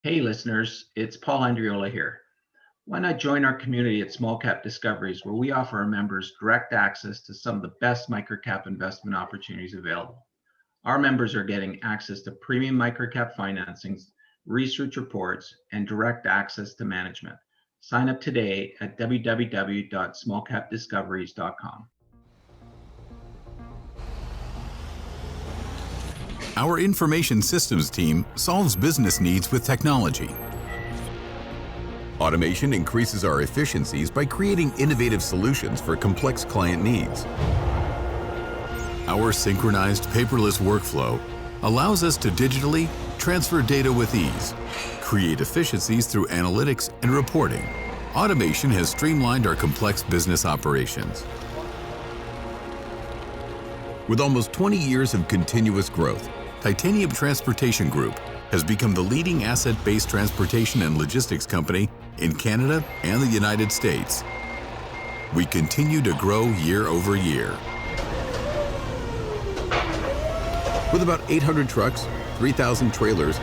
Hey listeners, it's Paul Andriola here. Why not join our community at Small Cap Discoveries, where we offer our members direct access to some of the best microcap investment opportunities available. Our members are getting access to premium microcap financings, research reports, and direct access to management. Sign up today at www.smallcapdiscoveries.com. Our information systems team solves business needs with technology. Automation increases our efficiencies by creating innovative solutions for complex client needs. Our synchronized paperless workflow allows us to digitally transfer data with ease, create efficiencies through analytics and reporting. Automation has streamlined our complex business operations. With almost 20 years of continuous growth, Titanium Transportation Group has become the leading asset-based transportation and logistics company in Canada and the United States. We continue to grow year over year. With about 800 trucks, 3,000 trailers,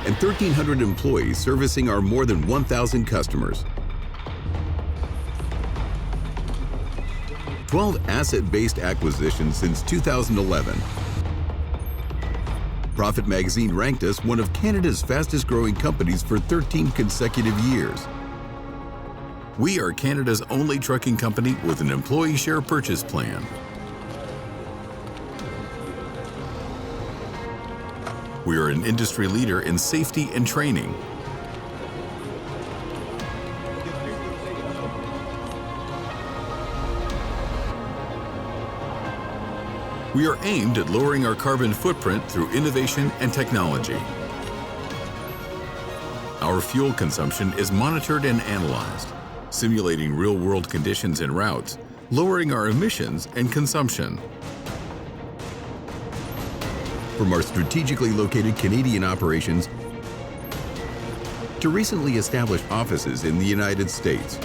and 1,300 employees servicing our more than 1,000 customers. 12 asset-based acquisitions since 2011. Profit Magazine ranked us one of Canada's fastest-growing companies for 13 consecutive years. We are Canada's only trucking company with an employee share purchase plan. We are an industry leader in safety and training. We are aimed at lowering our carbon footprint through innovation and technology. Our fuel consumption is monitored and analyzed, simulating real-world conditions and routes, lowering our emissions and consumption. From our strategically located Canadian operations to recently established offices in the United States.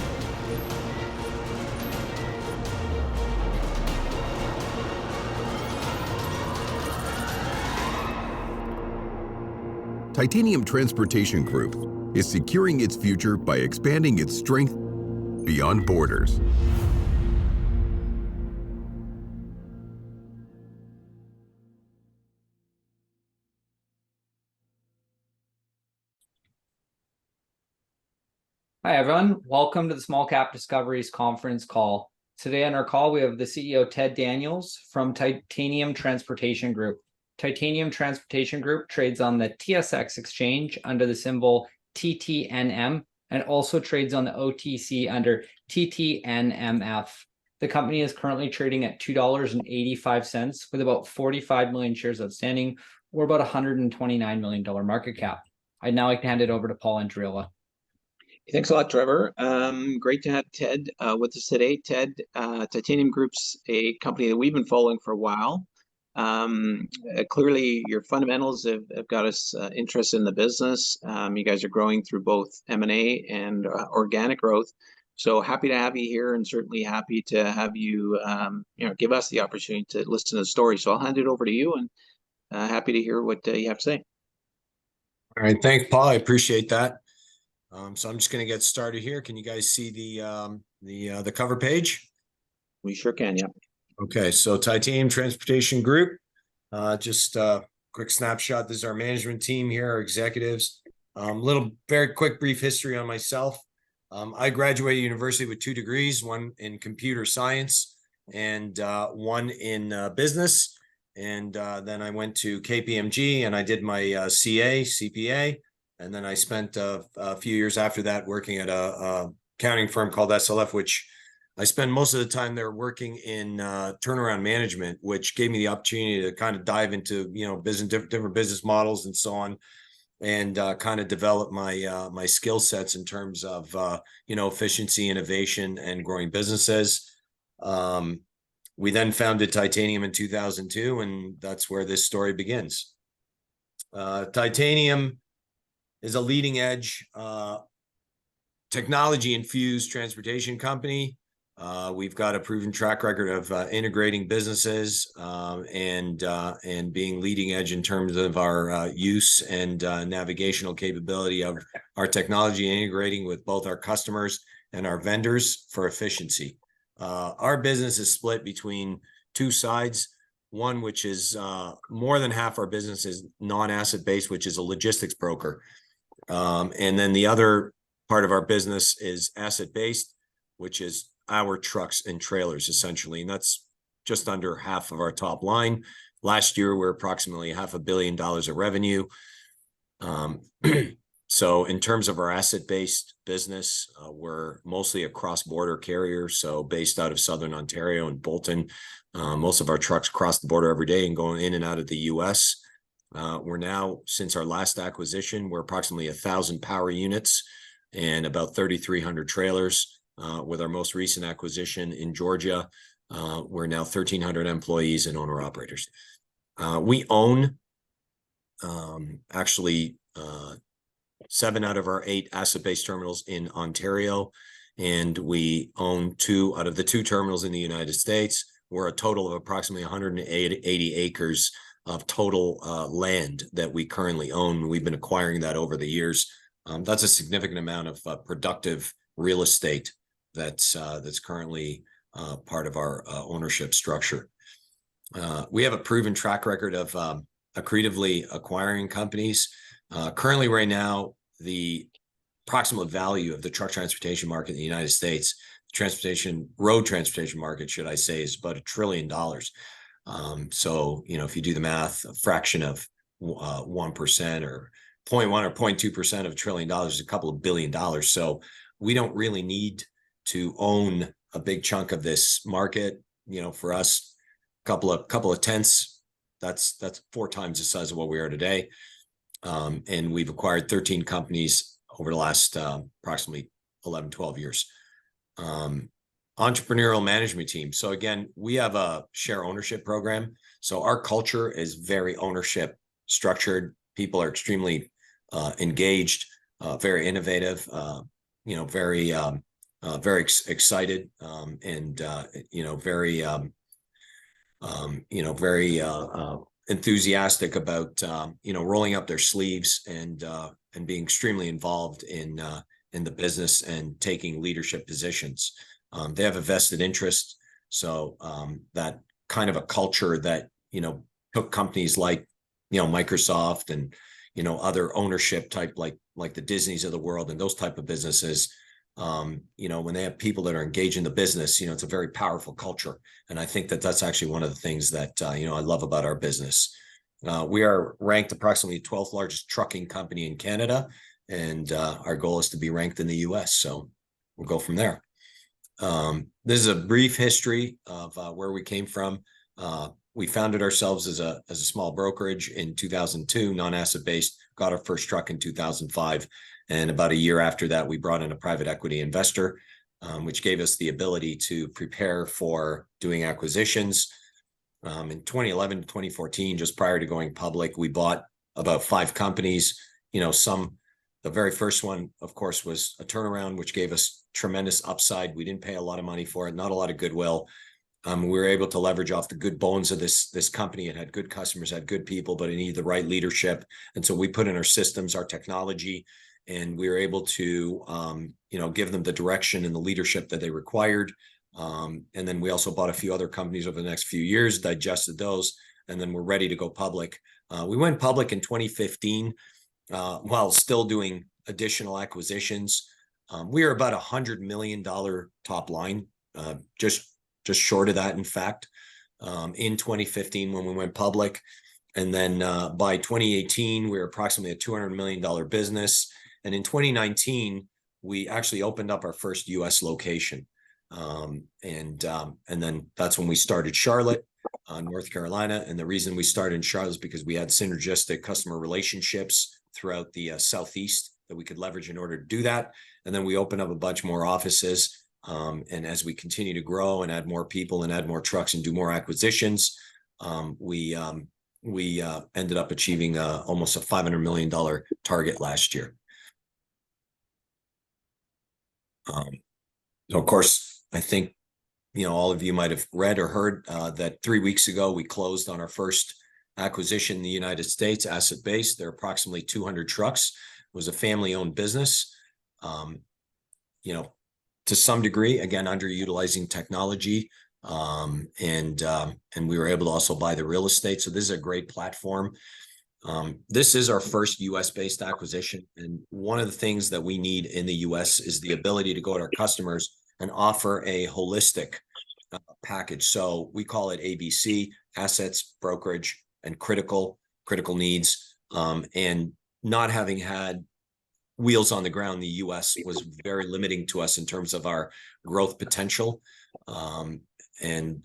Titanium Transportation Group is securing its future by expanding its strength beyond borders. Hi, everyone. Welcome to the Small Cap Discoveries conference call. Today on our call, we have the CEO, Ted Daniels from Titanium Transportation Group. Titanium Transportation Group trades on the TSX exchange under the symbol TTNM and also trades on the OTC under TTNMF. The company is currently trading at $2.85 with about 45 million shares outstanding, or about $129 million market cap. I'd now like to hand it over to Paul Andriola. Thanks a lot, Trevor. Great to have Ted with us today. Ted, Titanium Group's a company that we've been following for a while. Clearly, your fundamentals have got us interested in the business. You guys are growing through both M&A and organic growth. So happy to have you here, and certainly happy to have you, give us the opportunity to listen to the story. So I'll hand it over to you, and happy to hear what you have to say. All right, thanks, Paul. I appreciate that. So I'm just going to get started here. Can you guys see the cover page? We sure can, yeah. Okay, so Titanium Transportation Group, just a quick snapshot. This is our management team here, our executives. Very quick, brief history on myself. I graduated university with 2 degrees, one in computer science and one in business. And then I went to KPMG and I did my CPA. And then I spent a few years after that working at a accounting firm called SLF, which I spend most of the time there working in turnaround management, which gave me the opportunity to kind of dive into, different business models and so on, and kind of develop my skill sets in terms of, efficiency, innovation, and growing businesses. We then founded Titanium in 2002, and that's where this story begins. Titanium is a leading edge technology infused transportation company. We've got a proven track record of integrating businesses and being leading edge in terms of our use and navigational capability of our technology, integrating with both our customers and our vendors for efficiency. Our business is split between two sides. One, which is more than half our business is non-asset based, which is a logistics broker. And then the other part of our business is asset based, which is our trucks and trailers essentially. And that's just under half of our top line. Last year, we're approximately $500 million of revenue. So in terms of our asset-based business, we're mostly a cross-border carrier. So based out of Southern Ontario and Bolton, most of our trucks cross the border every day and going in and out of the US. We're now, since our last acquisition, we're approximately 1,000 power units and about 3,300 trailers. With our most recent acquisition in Georgia, we're now 1,300 employees and owner-operators. We own actually 7 out of our 8 asset-based terminals in Ontario, and we own 2 out of the 2 terminals in the United States. We're a total of approximately 180 acres of total land that we currently own. We've been acquiring that over the years. That's a significant amount of productive real estate that's currently part of our ownership structure. We have a proven track record of accretively acquiring companies. Currently, right now, the approximate value of the truck transportation market in the United States, road transportation market, should I say, is about $1 trillion. So, if you do the math, a fraction of 1% or 0.1 or 0.2% of $1 trillion is a couple of $1 billion. So we don't really need to own a big chunk of this market. For us, a couple of tenths, that's 4 times the size of what we are today. And we've acquired 13 companies over the last approximately 11, 12 years. Entrepreneurial management team. So again, we have a share ownership program. So our culture is very ownership structured. People are extremely engaged, very innovative, very excited, and very enthusiastic about rolling up their sleeves and being extremely involved in the business and taking leadership positions. They have a vested interest. So that kind of a culture that took companies like Microsoft and other ownership type like the Disneys of the world and those type of businesses. When they have people that are engaged in the business, it's a very powerful culture. And I think that that's actually one of the things that, I love about our business. We are ranked approximately 12th largest trucking company in Canada, and our goal is to be ranked in the US. So we'll go from there. This is a brief history of where we came from. We founded ourselves as a small brokerage in 2002, non-asset based, got our first truck in 2005. And about a year after that, we brought in a private equity investor, which gave us the ability to prepare for doing acquisitions. In 2011 to 2014, just prior to going public, we bought about 5 companies. The very first one, of course, was a turnaround, which gave us tremendous upside. We didn't pay a lot of money for it, not a lot of goodwill. We were able to leverage off the good bones of this company. It had good customers, had good people, but it needed the right leadership. And so we put in our systems, our technology, and we were able to, give them the direction and the leadership that they required. And then we also bought a few other companies over the next few years, digested those, and then we're ready to go public. We went public in 2015 while still doing additional acquisitions. We are about $100 million top line, just short of that, in fact, in 2015 when we went public. And then by 2018, we were approximately a $200 million business. And in 2019, we actually opened up our first US location. And then that's when we started Charlotte, North Carolina. And the reason we started in Charlotte is because we had synergistic customer relationships throughout the Southeast that we could leverage in order to do that. And then we opened up a bunch more offices. And as we continue to grow and add more people and add more trucks and do more acquisitions, we ended up achieving almost a $500 million target last year. So of course, I think all of you might have read or heard that 3 weeks ago we closed on our first acquisition in the United States, asset-based. There are approximately 200 trucks. It was a family-owned business. To some degree, again, underutilizing technology, and we were able to also buy the real estate. So this is a great platform. This is our first US-based acquisition, and one of the things that we need in the US is the ability to go to our customers and offer a holistic package. So we call it ABC: assets, brokerage, and critical needs. And not having had wheels on the ground in the US was very limiting to us in terms of our growth potential. And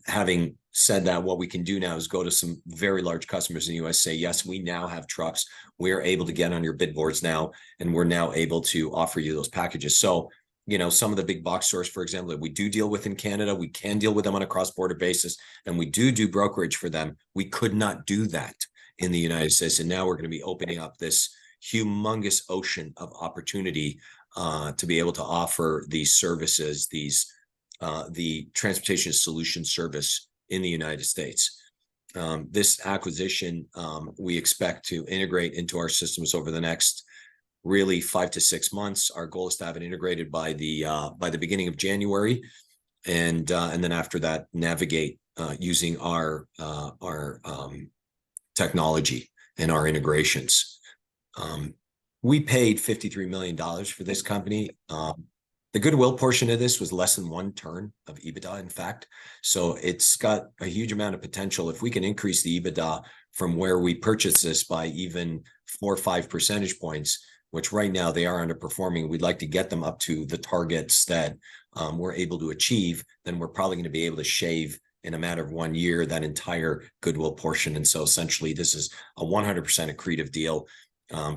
having said that, what we can do now is go to some very large customers in the US, say, yes, we now have trucks. We're able to get on your bid boards now, and we're now able to offer you those packages. So, some of the big box stores, for example, that we do deal with in Canada, we can deal with them on a cross-border basis, and we do brokerage for them. We could not do that in the United States. And now we're going to be opening up this humongous ocean of opportunity to be able to offer these services, the transportation solution service in the United States. This acquisition, we expect to integrate into our systems over the next really 5 to 6 months. Our goal is to have it integrated by the beginning of January, and then after that, navigate using our technology and our integrations. We paid $53 million for this company. The goodwill portion of this was less than 1 turn of EBITDA, in fact. So it's got a huge amount of potential. If we can increase the EBITDA from where we purchased this by even 4 or 5 percentage points, which right now they are underperforming, we'd like to get them up to the targets that we're able to achieve, then we're probably going to be able to shave in a matter of 1 year that entire goodwill portion. And so essentially this is a 100% accretive deal,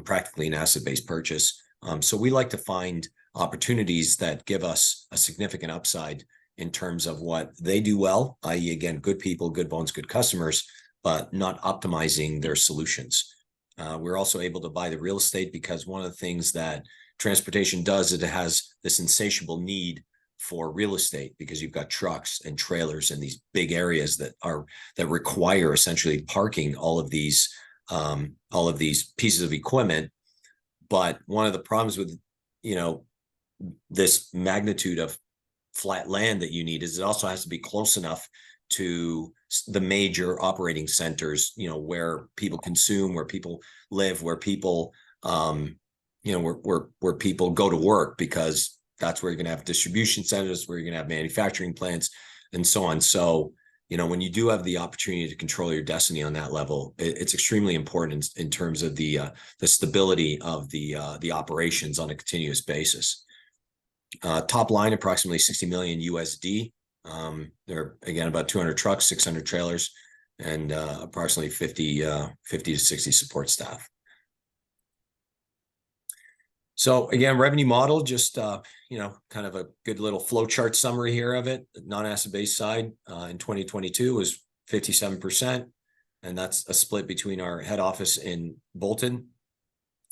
practically an asset-based purchase. So we like to find opportunities that give us a significant upside in terms of what they do well, i.e., again, good people, good bones, good customers, but not optimizing their solutions. We're also able to buy the real estate because one of the things that transportation does is it has this insatiable need for real estate, because you've got trucks and trailers in these big areas that require essentially parking all of these pieces of equipment. But one of the problems with this magnitude of flat land that you need is it also has to be close enough to the major operating centers, where people consume, where people live, where people where people go to work, because that's where you're going to have distribution centers, where you're going to have manufacturing plants, and so on. So when you do have the opportunity to control your destiny on that level, it's extremely important in terms of the stability of the operations on a continuous basis. Top line, approximately 60 million USD. There are, again, about 200 trucks, 600 trailers, and approximately 50 to 60 support staff. So again, revenue model, just kind of a good little flowchart summary here of it. Non-asset based side in 2022 was 57%, and that's a split between our head office in Bolton,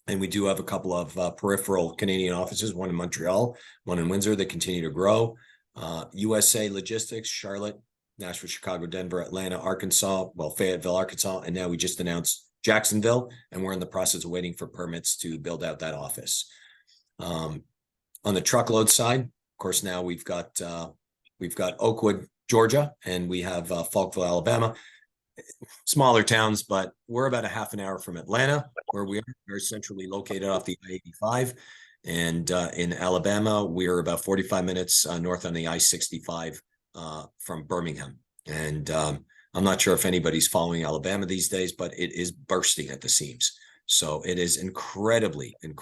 and we do have a couple of peripheral Canadian offices, one in Montreal, one in Windsor, that continue to grow. USA logistics, Charlotte, Nashville, Chicago, Denver, Atlanta, Arkansas, Fayetteville, Arkansas, and now we just announced Jacksonville, and we're in the process of waiting for permits to build out that office. On the truckload side, of course, now we've got Oakwood, Georgia, and we have Falkville, Alabama. Smaller towns, but we're about a half an hour from Atlanta, where we are centrally located off the I-85. And in Alabama, we're about 45 minutes north on the I-65 from Birmingham. And I'm not sure if anybody's following Alabama these days, but it is bursting at the seams. So it is incredibly, and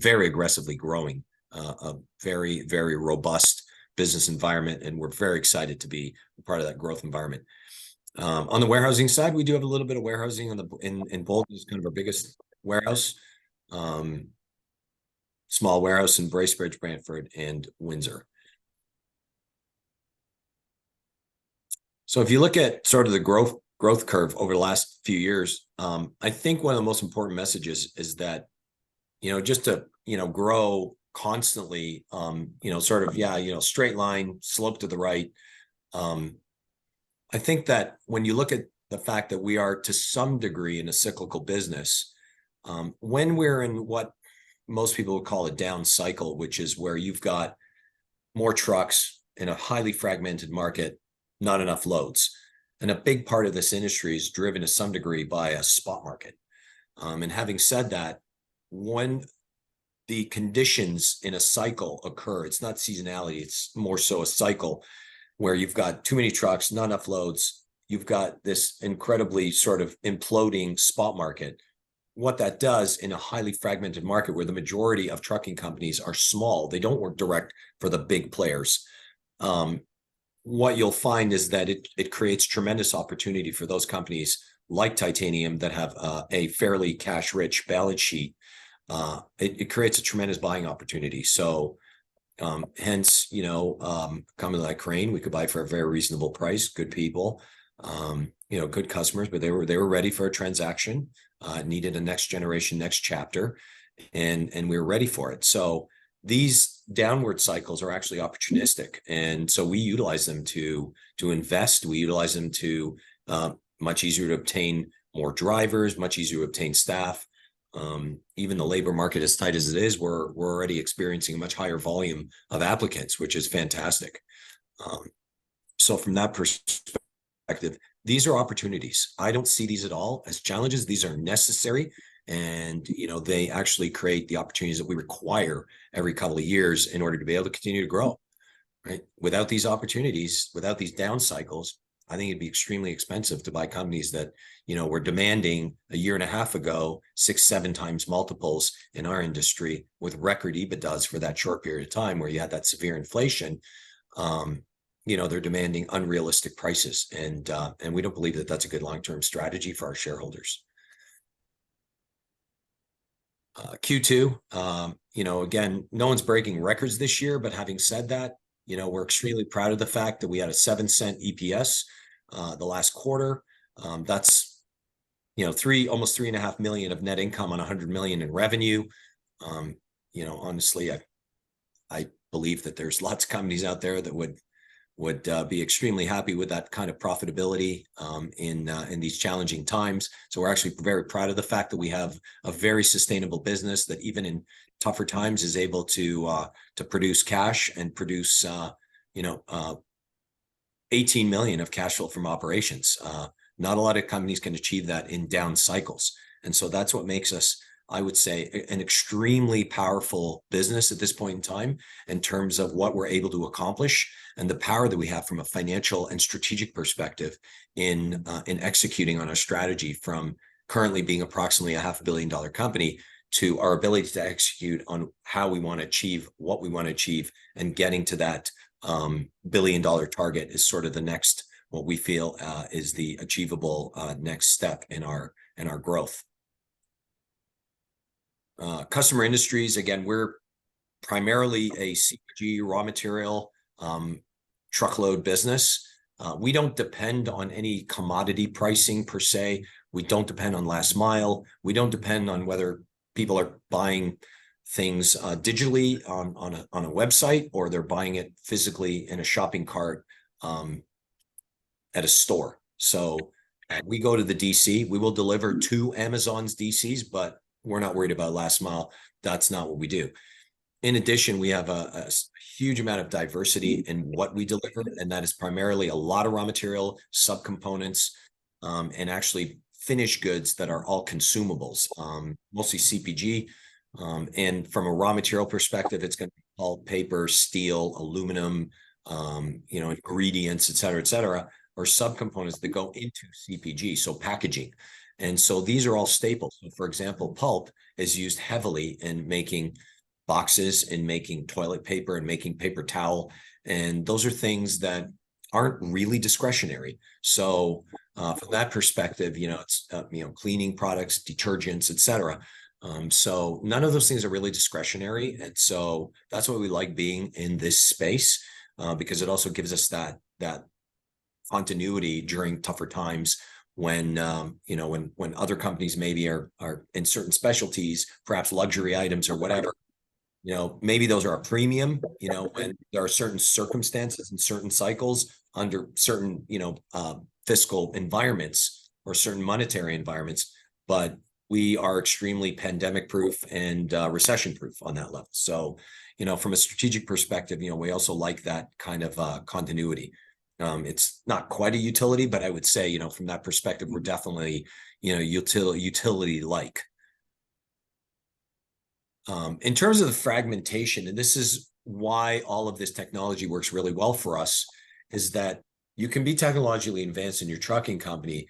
very aggressively growing, a very, very robust business environment, and we're very excited to be a part of that growth environment. On the warehousing side, we do have a little bit of warehousing in Bolton. Is kind of our biggest warehouse. Small warehouse in Bracebridge, Brantford, and Windsor. So if you look at sort of the growth curve over the last few years, I think one of the most important messages is that just to grow, constantly, sort of, straight line, slope to the right. I think that when you look at the fact that we are to some degree in a cyclical business, when we're in what most people would call a down cycle, which is where you've got more trucks in a highly fragmented market, not enough loads. And a big part of this industry is driven to some degree by a spot market. And having said that, when the conditions in a cycle occur, it's not seasonality, it's more so a cycle where you've got too many trucks, not enough loads, you've got this incredibly sort of imploding spot market. What that does in a highly fragmented market where the majority of trucking companies are small, they don't work direct for the big players. What you'll find is that it creates tremendous opportunity for those companies like Titanium that have a fairly cash-rich balance sheet. It creates a tremendous buying opportunity. So hence, company like Crane, we could buy for a very reasonable price, good people, good customers, but they were ready for a transaction, needed a next generation, next chapter, and we were ready for it. So these downward cycles are actually opportunistic. And so we utilize them to invest. We utilize them to much easier to obtain more drivers, much easier to obtain staff. Even the labor market, as tight as it is, we're already experiencing a much higher volume of applicants, which is fantastic. So from that perspective, these are opportunities. I don't see these at all as challenges. These are necessary. And, they actually create the opportunities that we require every couple of years in order to be able to continue to grow, right? Without these opportunities, without these down cycles, I think it'd be extremely expensive to buy companies that, were demanding a year and a half ago, 6-7 times multiples in our industry with record EBITDAs for that short period of time where you had that severe inflation. They're demanding unrealistic prices. And we don't believe that that's a good long-term strategy for our shareholders. Q2, again, no one's breaking records this year, but having said that, we're extremely proud of the fact that we had a 7-cent EPS the last quarter. That's, almost $3.5 million of net income on $100 million in revenue. Honestly, I believe that there's lots of companies out there that would be extremely happy with that kind of profitability in these challenging times. So we're actually very proud of the fact that we have a very sustainable business that even in tougher times is able to produce cash and produce 18 million of cash flow from operations. Not a lot of companies can achieve that in down cycles. And so that's what makes us, I would say, an extremely powerful business at this point in time in terms of what we're able to accomplish and the power that we have from a financial and strategic perspective in executing on our strategy, from currently being approximately a $500 million company to our ability to execute on how we want to achieve what we want to achieve, and getting to that $1 billion target is sort of the next, what we feel is the achievable next step in our growth. Customer industries, again, we're primarily a CPG raw material truckload business. We don't depend on any commodity pricing per se. We don't depend on last mile. We don't depend on whether people are buying things digitally on a website or they're buying it physically in a shopping cart at a store. So we go to the DC. We will deliver to Amazon's DCs, but we're not worried about last mile. That's not what we do. In addition, we have a huge amount of diversity in what we deliver, and that is primarily a lot of raw material, subcomponents, and actually finished goods that are all consumables, mostly CPG. And from a raw material perspective, it's going to be pulp, paper, steel, aluminum, ingredients, et cetera, or subcomponents that go into CPG, so packaging. And so these are all staples. So for example, pulp is used heavily in making boxes, in making toilet paper, and making paper towel. And those are things that aren't really discretionary. So from that perspective, it's cleaning products, detergents, et cetera. So none of those things are really discretionary. And so that's why we like being in this space, because it also gives us that continuity during tougher times when other companies maybe are in certain specialties, perhaps luxury items or whatever, maybe those are a premium, when there are certain circumstances and certain cycles under certain, fiscal environments or certain monetary environments, but we are extremely pandemic proof and recession proof on that level. So, from a strategic perspective, we also like that kind of continuity. It's not quite a utility, but I would say, from that perspective, we're definitely, utility like. In terms of the fragmentation, and this is why all of this technology works really well for us, is that you can be technologically advanced in your trucking company,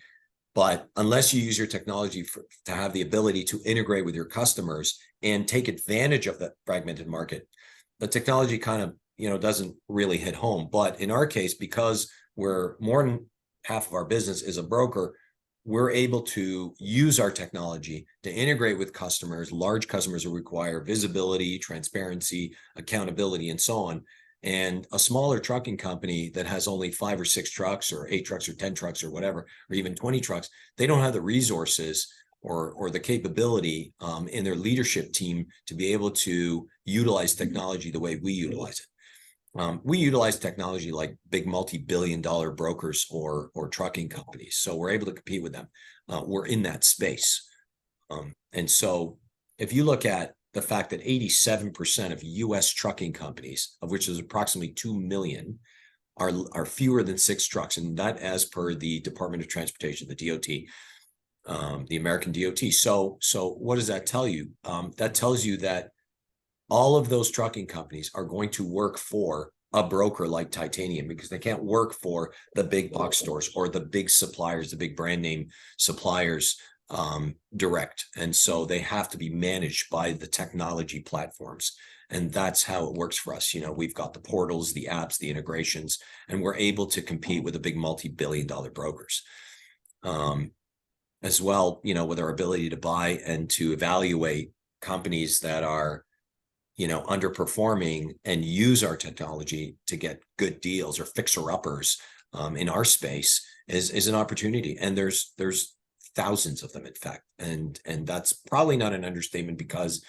but unless you use your technology to have the ability to integrate with your customers and take advantage of that fragmented market, the technology kind of, doesn't really hit home. But in our case, because we're more than half of our business is a broker, we're able to use our technology to integrate with customers. Large customers who require visibility, transparency, accountability, and so on. And a smaller trucking company that has only 5 or 6 trucks or 8 trucks or 10 trucks or whatever, or even 20 trucks, they don't have the resources or the capability in their leadership team to be able to utilize technology the way we utilize it. We utilize technology like big multi-billion-dollar brokers or trucking companies, so we're able to compete with them. We're in that space, and so if you look at the fact that 87% of U.S. trucking companies, of which there's approximately 2 million, are fewer than 6 trucks, and that as per the Department of Transportation, the DOT, the American DOT. So what does that tell you? That tells you that all of those trucking companies are going to work for a broker like Titanium, because they can't work for the big box stores or the big suppliers, the big brand name suppliers direct. And so they have to be managed by the technology platforms. And that's how it works for us. We've got the portals, the apps, the integrations, and we're able to compete with the big multi-billion-dollar brokers. As well, with our ability to buy and to evaluate companies that are underperforming and use our technology to get good deals or fixer-uppers in our space is an opportunity. And there's thousands of them, in fact. And that's probably not an understatement, because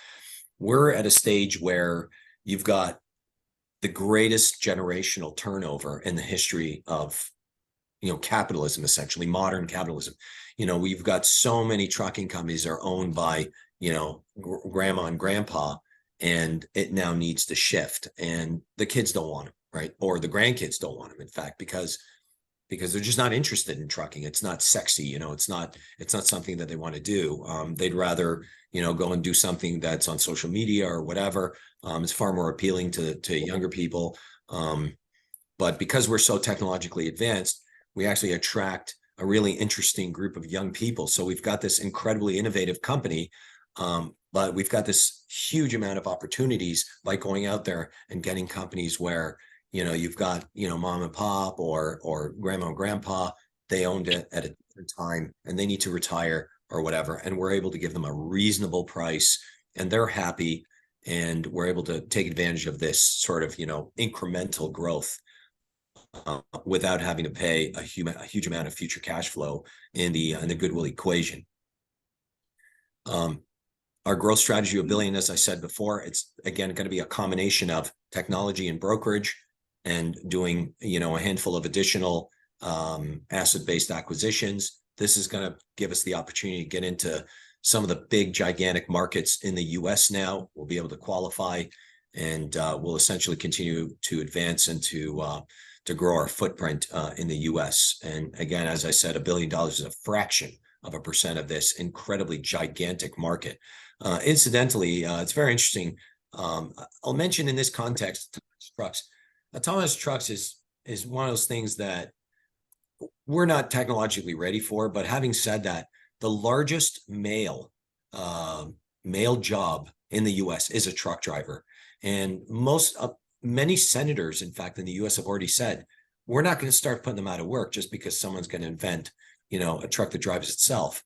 we're at a stage where you've got the greatest generational turnover in the history of capitalism, essentially modern capitalism. We've got so many trucking companies that are owned by grandma and grandpa, and it now needs to shift, and the kids don't want them, right? Or the grandkids don't want them, in fact, because they're just not interested in trucking. It's not sexy, it's not something that they want to do. They'd rather go and do something that's on social media or whatever. It's far more appealing to younger people, but because we're so technologically advanced, we actually attract a really interesting group of young people. So we've got this incredibly innovative company, but we've got this huge amount of opportunities by going out there and getting companies where, you've got, mom and pop or grandma and grandpa, they owned it at a different time and they need to retire or whatever. And we're able to give them a reasonable price and they're happy. And we're able to take advantage of this sort of, incremental growth without having to pay a huge amount of future cash flow in the goodwill equation. Our growth strategy of $1 billion, as I said before, it's again going to be a combination of technology and brokerage, and doing a handful of additional asset-based acquisitions. This is going to give us the opportunity to get into some of the big gigantic markets in the U.S. now. We'll be able to qualify, and we'll essentially continue to advance and to grow our footprint in the U.S. And again, as I said, $1 billion is a fraction of a percent of this incredibly gigantic market. Incidentally, it's very interesting. I'll mention in this context, trucks. Autonomous trucks is one of those things that we're not technologically ready for. But having said that, the largest male job in the U.S. is a truck driver, and many senators, in fact, in the U.S. have already said, we're not going to start putting them out of work just because someone's going to invent, a truck that drives itself.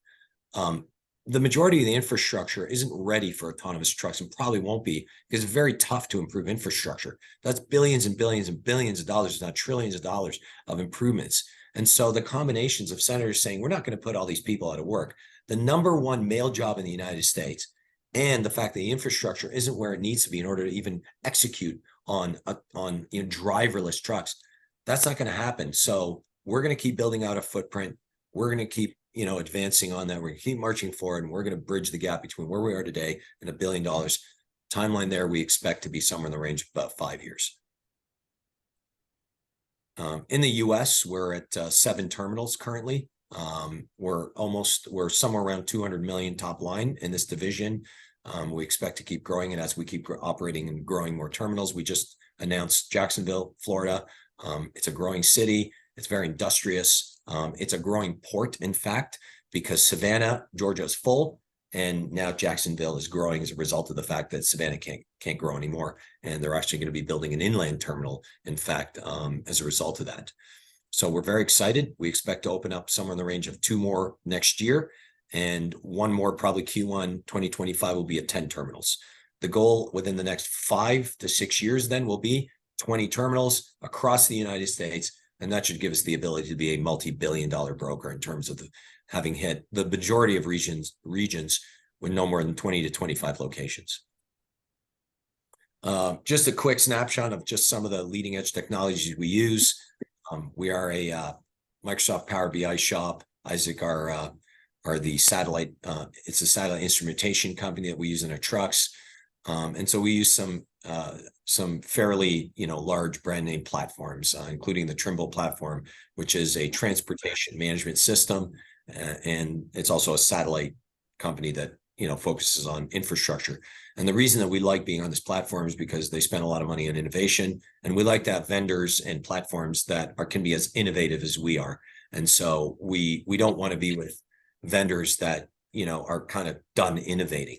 The majority of the infrastructure isn't ready for autonomous trucks, and probably won't be, because it's very tough to improve infrastructure. That's billions and billions and billions of dollars, not trillions of dollars of improvements. And so the combinations of senators saying, we're not going to put all these people out of work. The number one male job in the United States and the fact that the infrastructure isn't where it needs to be in order to even execute on driverless trucks. That's not going to happen. So we're going to keep building out a footprint. We're going to keep advancing on that. We're going to keep marching forward, and we're going to bridge the gap between where we are today and $1 billion. Timeline there, we expect to be somewhere in the range of about 5 years. In the US, we're at 7 terminals currently. We're somewhere around 200 million top line in this division. We expect to keep growing it as we keep operating and growing more terminals. We just announced Jacksonville, Florida. It's a growing city. It's very industrious. It's a growing port, in fact, because Savannah, Georgia is full, and now Jacksonville is growing as a result of the fact that Savannah can't grow anymore, and they're actually going to be building an inland terminal, in fact, as a result of that. So we're very excited. We expect to open up somewhere in the range of 2 more next year, and 1 more probably Q1 2025 will be at 10 terminals. The goal within the next 5 to 6 years then will be 20 terminals across the United States, and that should give us the ability to be a multi-billion-dollar broker in terms of having hit the majority of regions with no more than 20 to 25 locations. Just a quick snapshot of just some of the leading edge technologies we use. We are a Microsoft Power BI shop. Isaac are the satellite. It's a satellite instrumentation company that we use in our trucks, and so we use some fairly large brand name platforms, including the Trimble platform, which is a transportation management system, and it's also a satellite company that focuses on infrastructure. And the reason that we like being on this platform is because they spend a lot of money on innovation, and we like to have vendors and platforms that can be as innovative as we are. And so we don't want to be with vendors that are kind of done innovating,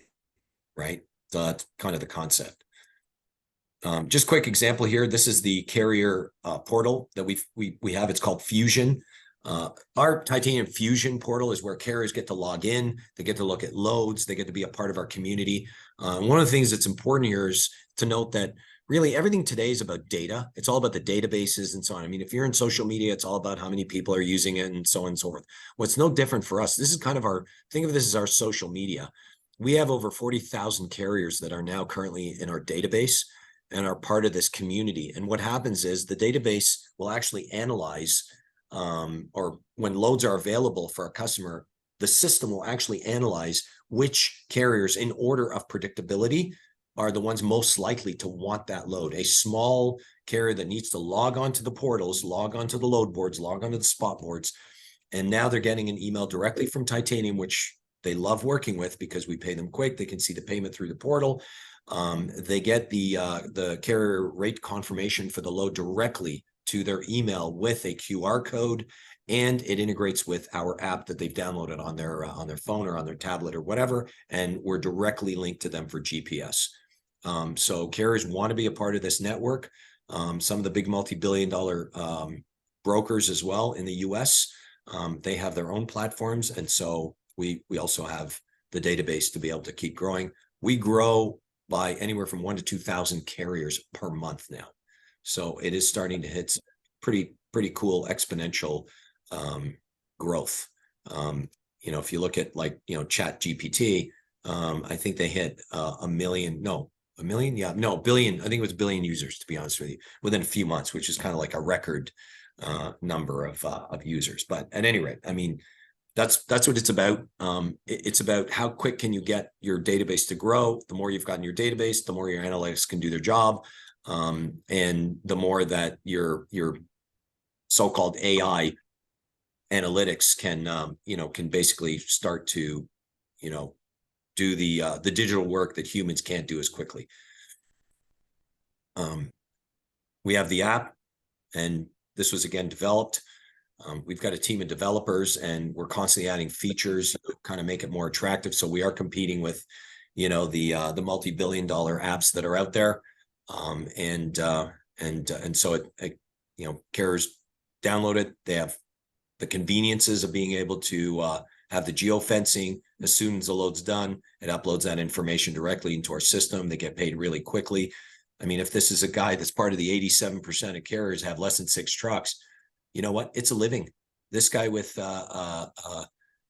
right? So that's kind of the concept. Just quick example here. This is the carrier portal that we have. It's called Fusion. Our Titanium Fusion portal is where carriers get to log in. They get to look at loads. They get to be a part of our community. One of the things that's important here is to note that really everything today is about data. It's all about the databases and so on. I mean, if you're in social media, it's all about how many people are using it and so on and so forth. What's no different for us, this is kind of think of this as our social media. We have over 40,000 carriers that are now currently in our database and are part of this community. And what happens is the database will actually analyze, or when loads are available for a customer, the system will actually analyze which carriers in order of predictability are the ones most likely to want that load. A small carrier that needs to log onto the portals, log onto the load boards, log onto the spot boards, and now they're getting an email directly from Titanium, which they love working with because we pay them quick. They can see the payment through the portal. They get the carrier rate confirmation for the load directly to their email with a QR code, and it integrates with our app that they've downloaded on their phone or on their tablet or whatever, and we're directly linked to them for GPS. So carriers want to be a part of this network. Some of the big multi-billion-dollar brokers as well in the US, they have their own platforms, and so we also have the database to be able to keep growing. We grow by anywhere from 1,000 to 2,000 carriers per month now. So it is starting to hit pretty cool exponential growth. If you look at Chat GPT, I think they hit a billion. I think it was 1 billion users, to be honest with you, within a few months, which is kind of like a record number of users. But at any rate, I mean, that's what it's about. It's about how quick can you get your database to grow. The more you've got in your database, the more your analytics can do their job, and the more that your so-called AI analytics can basically start to do the digital work that humans can't do as quickly. We have the app, and this was again developed. We've got a team of developers, and we're constantly adding features to kind of make it more attractive. So we are competing with, the multi-billion-dollar apps that are out there, and so carriers download it. They have the conveniences of being able to have the geofencing. As soon as the load's done, it uploads that information directly into our system. They get paid really quickly. I mean, if this is a guy that's part of the 87% of carriers have less than 6 trucks, you know what? It's a living. This guy with, or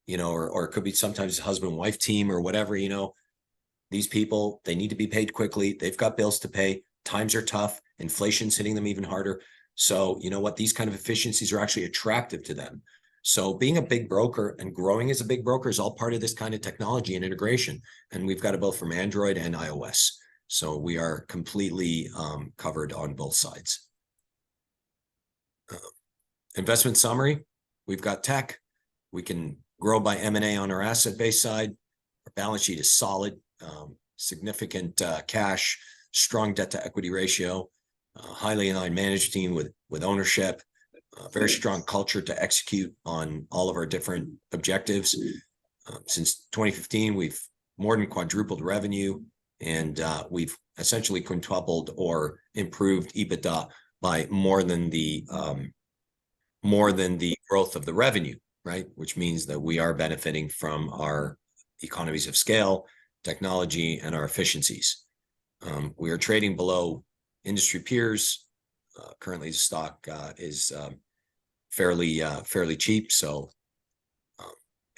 it could be sometimes husband and wife team or whatever, These people, they need to be paid quickly. They've got bills to pay. Times are tough. Inflation's hitting them even harder. So you know what? These kind of efficiencies are actually attractive to them. So being a big broker and growing as a big broker is all part of this kind of technology and integration. And we've got it both from Android and iOS. So we are completely covered on both sides. Investment summary, we've got tech. We can grow by M&A on our asset-based side. Our balance sheet is solid, significant cash, strong debt to equity ratio, highly aligned management team with ownership, very strong culture to execute on all of our different objectives. Since 2015, we've more than quadrupled revenue, and we've essentially quintupled or improved EBITDA by more than the growth of the revenue, right? Which means that we are benefiting from our economies of scale, technology, and our efficiencies. We are trading below industry peers. Currently, the stock is fairly cheap, so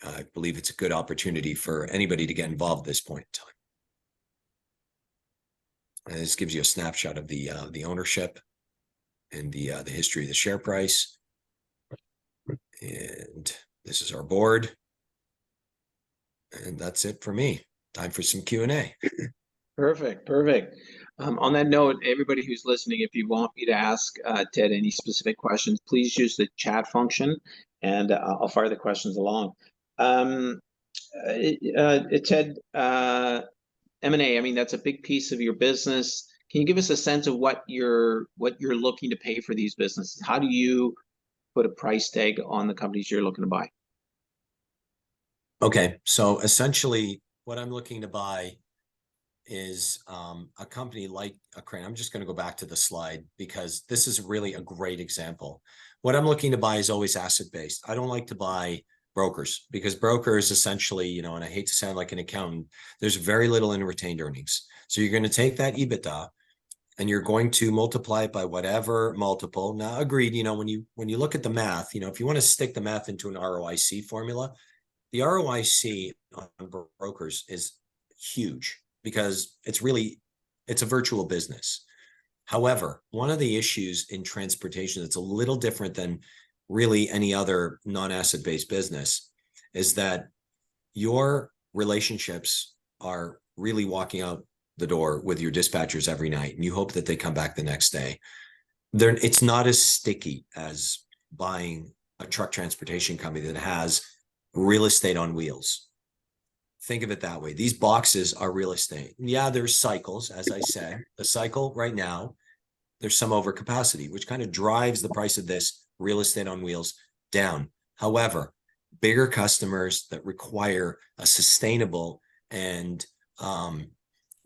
I believe it's a good opportunity for anybody to get involved at this point in time. And this gives you a snapshot of the ownership and the history of the share price. And this is our board. And that's it for me. Time for some Q&A. Perfect. On that note, everybody who's listening, if you want me to ask Ted any specific questions, please use the chat function, and I'll fire the questions along. Ted, M&A, I mean, that's a big piece of your business. Can you give us a sense of what you're looking to pay for these businesses? How do you put a price tag on the companies you're looking to buy? Okay, so essentially what I'm looking to buy is a company like a Crane. I'm just going to go back to the slide because this is really a great example. What I'm looking to buy is always asset-based. I don't like to buy brokers because brokers essentially, you know, and I hate to sound like an accountant, there's very little in retained earnings. So you're going to take that EBITDA and you're going to multiply it by whatever multiple. Now, agreed, you know, when you look at the math, you know, if you want to stick the math into an ROIC formula, the ROIC on brokers is huge because it's a virtual business. However, one of the issues in transportation that's a little different than really any other non-asset-based business is that your relationships are really walking out the door with your dispatchers every night, and you hope that they come back the next day. It's not as sticky as buying a truck transportation company that has real estate on wheels. Think of it that way. These boxes are real estate. Yeah, there's cycles, as I said. The cycle right now, there's some overcapacity, which kind of drives the price of this real estate on wheels down. However, bigger customers that require a sustainable and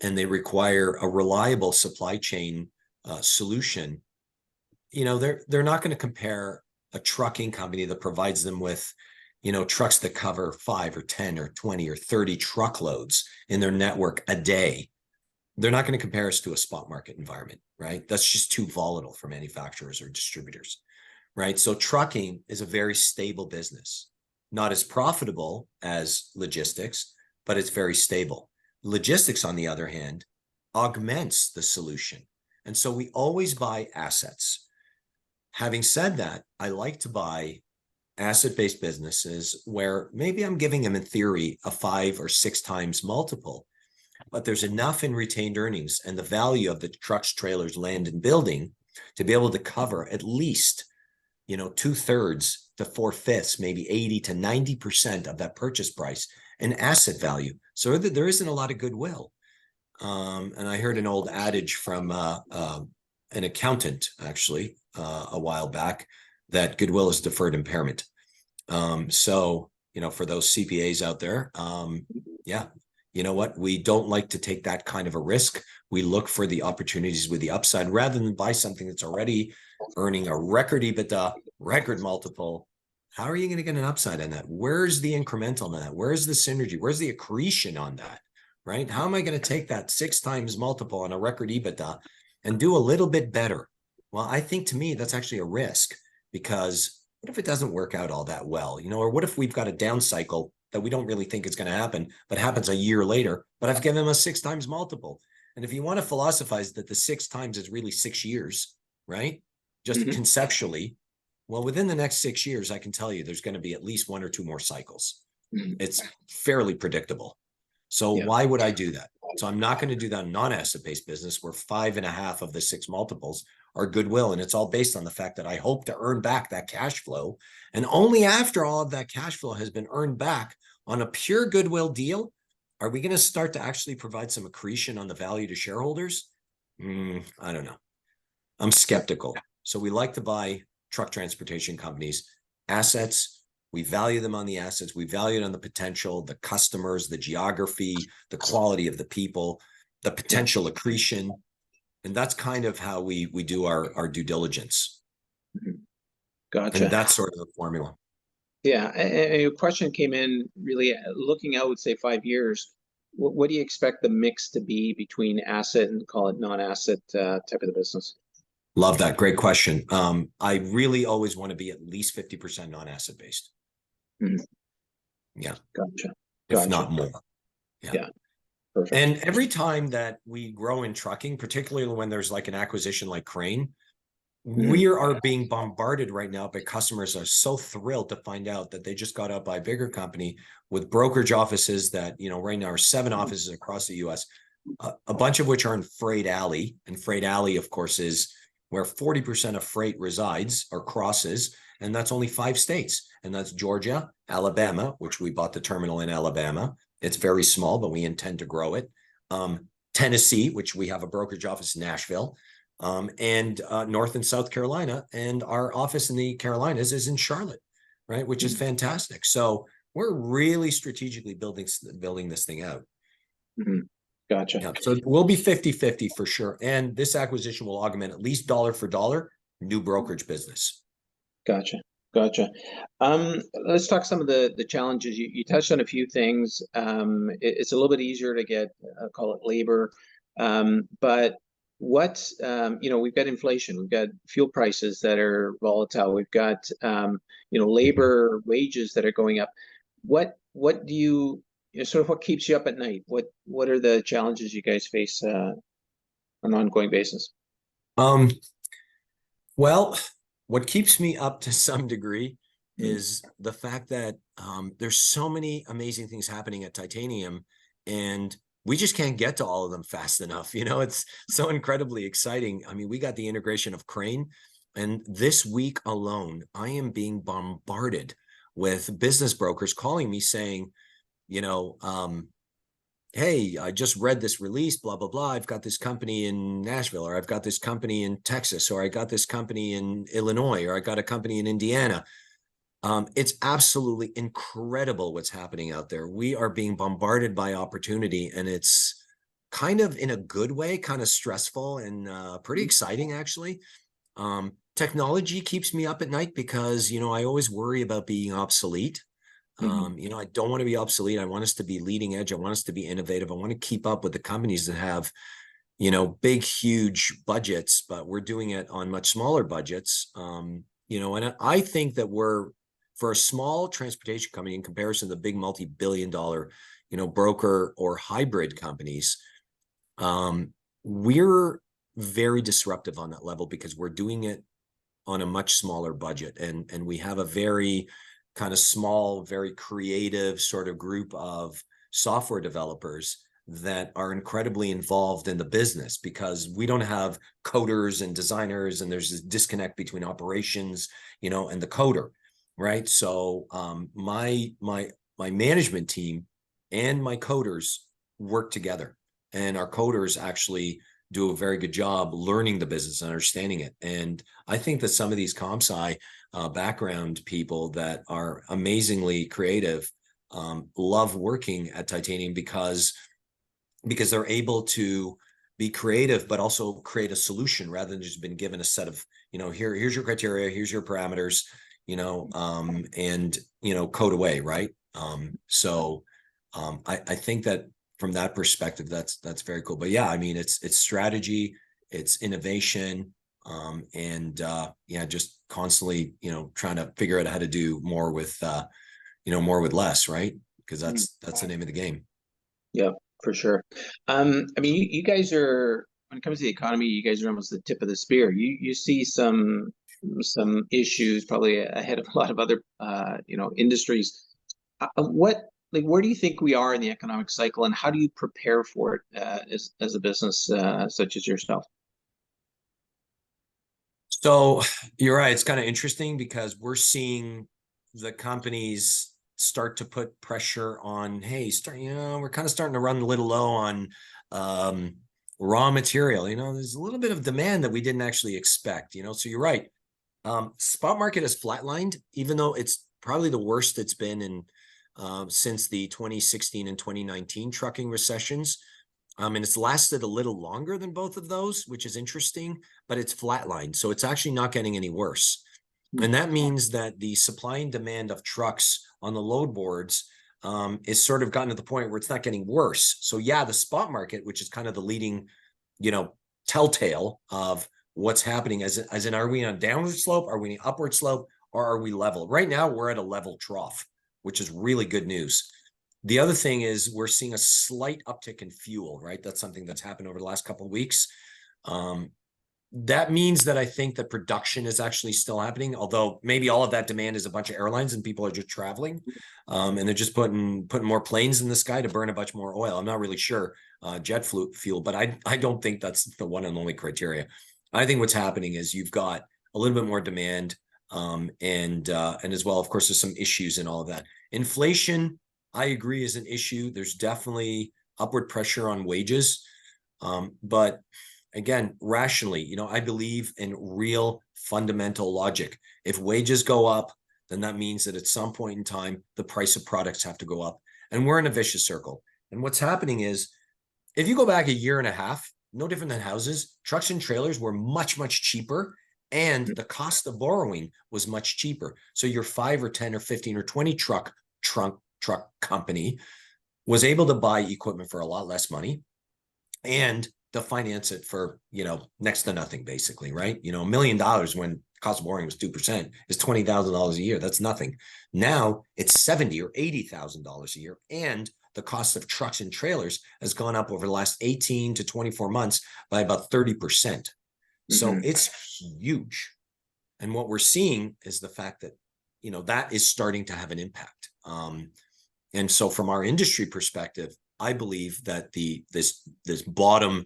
they require a reliable supply chain solution, you know, they're not going to compare a trucking company that provides them with, you know, trucks that cover 5 or 10 or 20 or 30 truckloads in their network a day. They're not going to compare us to a spot market environment, right? That's just too volatile for manufacturers or distributors, right? So trucking is a very stable business, not as profitable as logistics, but it's very stable. Logistics, on the other hand, augments the solution. And so we always buy assets. Having said that, I like to buy asset-based businesses where maybe I'm giving them in theory a 5 or 6 times multiple, but there's enough in retained earnings and the value of the trucks, trailers, land, and building to be able to cover at least, you know, 2/3 to 4/5, maybe 80 to 90% of that purchase price and asset value. So there isn't a lot of goodwill. And I heard an old adage from an accountant, actually, a while back, that goodwill is deferred impairment. So, you know, for those CPAs out there, yeah, you know what? We don't like to take that kind of a risk. We look for the opportunities with the upside rather than buy something that's already earning a record EBITDA, record multiple. How are you going to get an upside on that? Where's the incremental on that? Where's the synergy? Where's the accretion on that, right? How am I going to take that 6 times multiple on a record EBITDA and do a little bit better? Well, I think to me, that's actually a risk because what if it doesn't work out all that well, you know, or what if we've got a down cycle that we don't really think is going to happen, but happens a year later. But I've given them a 6 times multiple. And if you want to philosophize that the 6 times is really 6 years, right? Just conceptually, well, within the next 6 years, I can tell you there's going to be at least 1 or 2 more cycles. It's fairly predictable. So why would I do that? So I'm not going to do that in non-asset-based business where 5.5 of the 6 multiples are goodwill. And it's all based on the fact that I hope to earn back that cash flow. And only after all of that cash flow has been earned back on a pure goodwill deal, are we going to start to actually provide some accretion on the value to shareholders? I don't know. I'm skeptical. So we like to buy truck transportation companies, assets. We value them on the assets. We value it on the potential, the customers, the geography, the quality of the people, the potential accretion. And that's kind of how we do our due diligence. Gotcha. And that's sort of the formula. Yeah. And your question came in really looking out, say 5 years. What do you expect the mix to be between asset and call it non-asset type of the business? Love that. Great question. I really always want to be at least 50% non-asset based. Yeah. Gotcha. If not more. Yeah. Perfect. And every time that we grow in trucking, particularly when there's like an acquisition like Crane, we are being bombarded right now by customers are so thrilled to find out that they just got out by a bigger company with brokerage offices that, right now are 7 offices across the US, a bunch of which are in Freight Alley. And Freight Alley, of course, is where 40% of freight resides or crosses. And that's only 5 states. And that's Georgia, Alabama, which we bought the terminal in Alabama. It's very small, but we intend to grow it. Tennessee, which we have a brokerage office in Nashville, and North and South Carolina. And our office in the Carolinas is in Charlotte, right? Which is fantastic. So we're really strategically building this thing out. Gotcha. Yeah, so we'll be 50-50 for sure. And this acquisition will augment at least dollar for dollar new brokerage business. Gotcha. Let's talk some of the challenges. You touched on a few things. It's a little bit easier to get, call it labor. But what, we've got inflation, we've got fuel prices that are volatile. We've got, labor wages that are going up. What do you, sort of what keeps you up at night? What are the challenges you guys face on an ongoing basis? Well, what keeps me up to some degree is the fact that there's so many amazing things happening at Titanium, and we just can't get to all of them fast enough. It's so incredibly exciting. I mean, we got the integration of Crane, and this week alone, I am being bombarded with business brokers calling me saying, hey, I just read this release, blah, blah, blah. I've got this company in Nashville, or I've got this company in Texas, or I got this company in Illinois, or I got a company in Indiana. It's absolutely incredible what's happening out there. We are being bombarded by opportunity, and it's kind of in a good way, kind of stressful and pretty exciting, actually. Technology keeps me up at night because, I always worry about being obsolete. I don't want to be obsolete. I want us to be leading edge. I want us to be innovative. I want to keep up with the companies that have, big, huge budgets, but we're doing it on much smaller budgets. And I think that for a small transportation company in comparison to the big multi-billion-dollar, broker or hybrid companies, we're very disruptive on that level because we're doing it on a much smaller budget. And we have a very kind of small, very creative sort of group of software developers that are incredibly involved in the business because we don't have coders and designers, and there's this disconnect between operations, and the coder, right? So my management team and my coders work together, and our coders actually do a very good job learning the business and understanding it. And I think that some of these ComSci background people that are amazingly creative love working at Titanium because they're able to be creative, but also create a solution rather than just been given a set of, here's your criteria, here's your parameters, and, code away, right? I think that from that perspective, that's very cool. But yeah, I mean, it's strategy, it's innovation, and just constantly, trying to figure out how to do more with, more with less, right? because that's the name of the game. Yeah, for sure. I mean, you guys are, when it comes to the economy, you guys are almost the tip of the spear. You see some issues probably ahead of a lot of other industries. Where do you think we are in the economic cycle, and how do you prepare for it as a business such as yourself? So you're right. It's kind of interesting because we're seeing the companies start to put pressure on, hey, we're kind of starting to run a little low on raw material. There's a little bit of demand that we didn't actually expect, so you're right. Spot market has flatlined, even though it's probably the worst it's been in since the 2016 and 2019 trucking recessions. And it's lasted a little longer than both of those, which is interesting, but it's flatlined. So it's actually not getting any worse. And that means that the supply and demand of trucks on the load boards is sort of gotten to the point where it's not getting worse. So yeah, the spot market, which is kind of the leading, telltale of what's happening, as in, are we on a downward slope? Are we on an upward slope? Or are we level? Right now, we're at a level trough, which is really good news. The other thing is we're seeing a slight uptick in fuel, right? That's something that's happened over the last couple of weeks. That means that I think that production is actually still happening, although maybe all of that demand is a bunch of airlines and people are just traveling, and they're just putting more planes in the sky to burn a bunch more oil. I'm not really sure jet fuel, but I don't think that's the one and only criteria. I think what's happening is you've got a little bit more demand, and as well, of course, there's some issues in all of that. Inflation, I agree, is an issue. There's definitely upward pressure on wages. But again, rationally, I believe in real fundamental logic. If wages go up, then that means that at some point in time, the price of products have to go up. And we're in a vicious circle. And what's happening is, if you go back a year and a half, no different than houses, trucks and trailers were much, much cheaper. And the cost of borrowing was much cheaper. So your 5 or 10 or 15 or 20 truck company was able to buy equipment for a lot less money and to finance it for, next to nothing, basically, right? $1 million when cost of borrowing was 2% is $20,000 a year. That's nothing. Now it's $70,000 or $80,000 a year. And the cost of trucks and trailers has gone up over the last 18 to 24 months by about 30%. So it's huge. And what we're seeing is the fact that, that is starting to have an impact. And so from our industry perspective, I believe that this bottom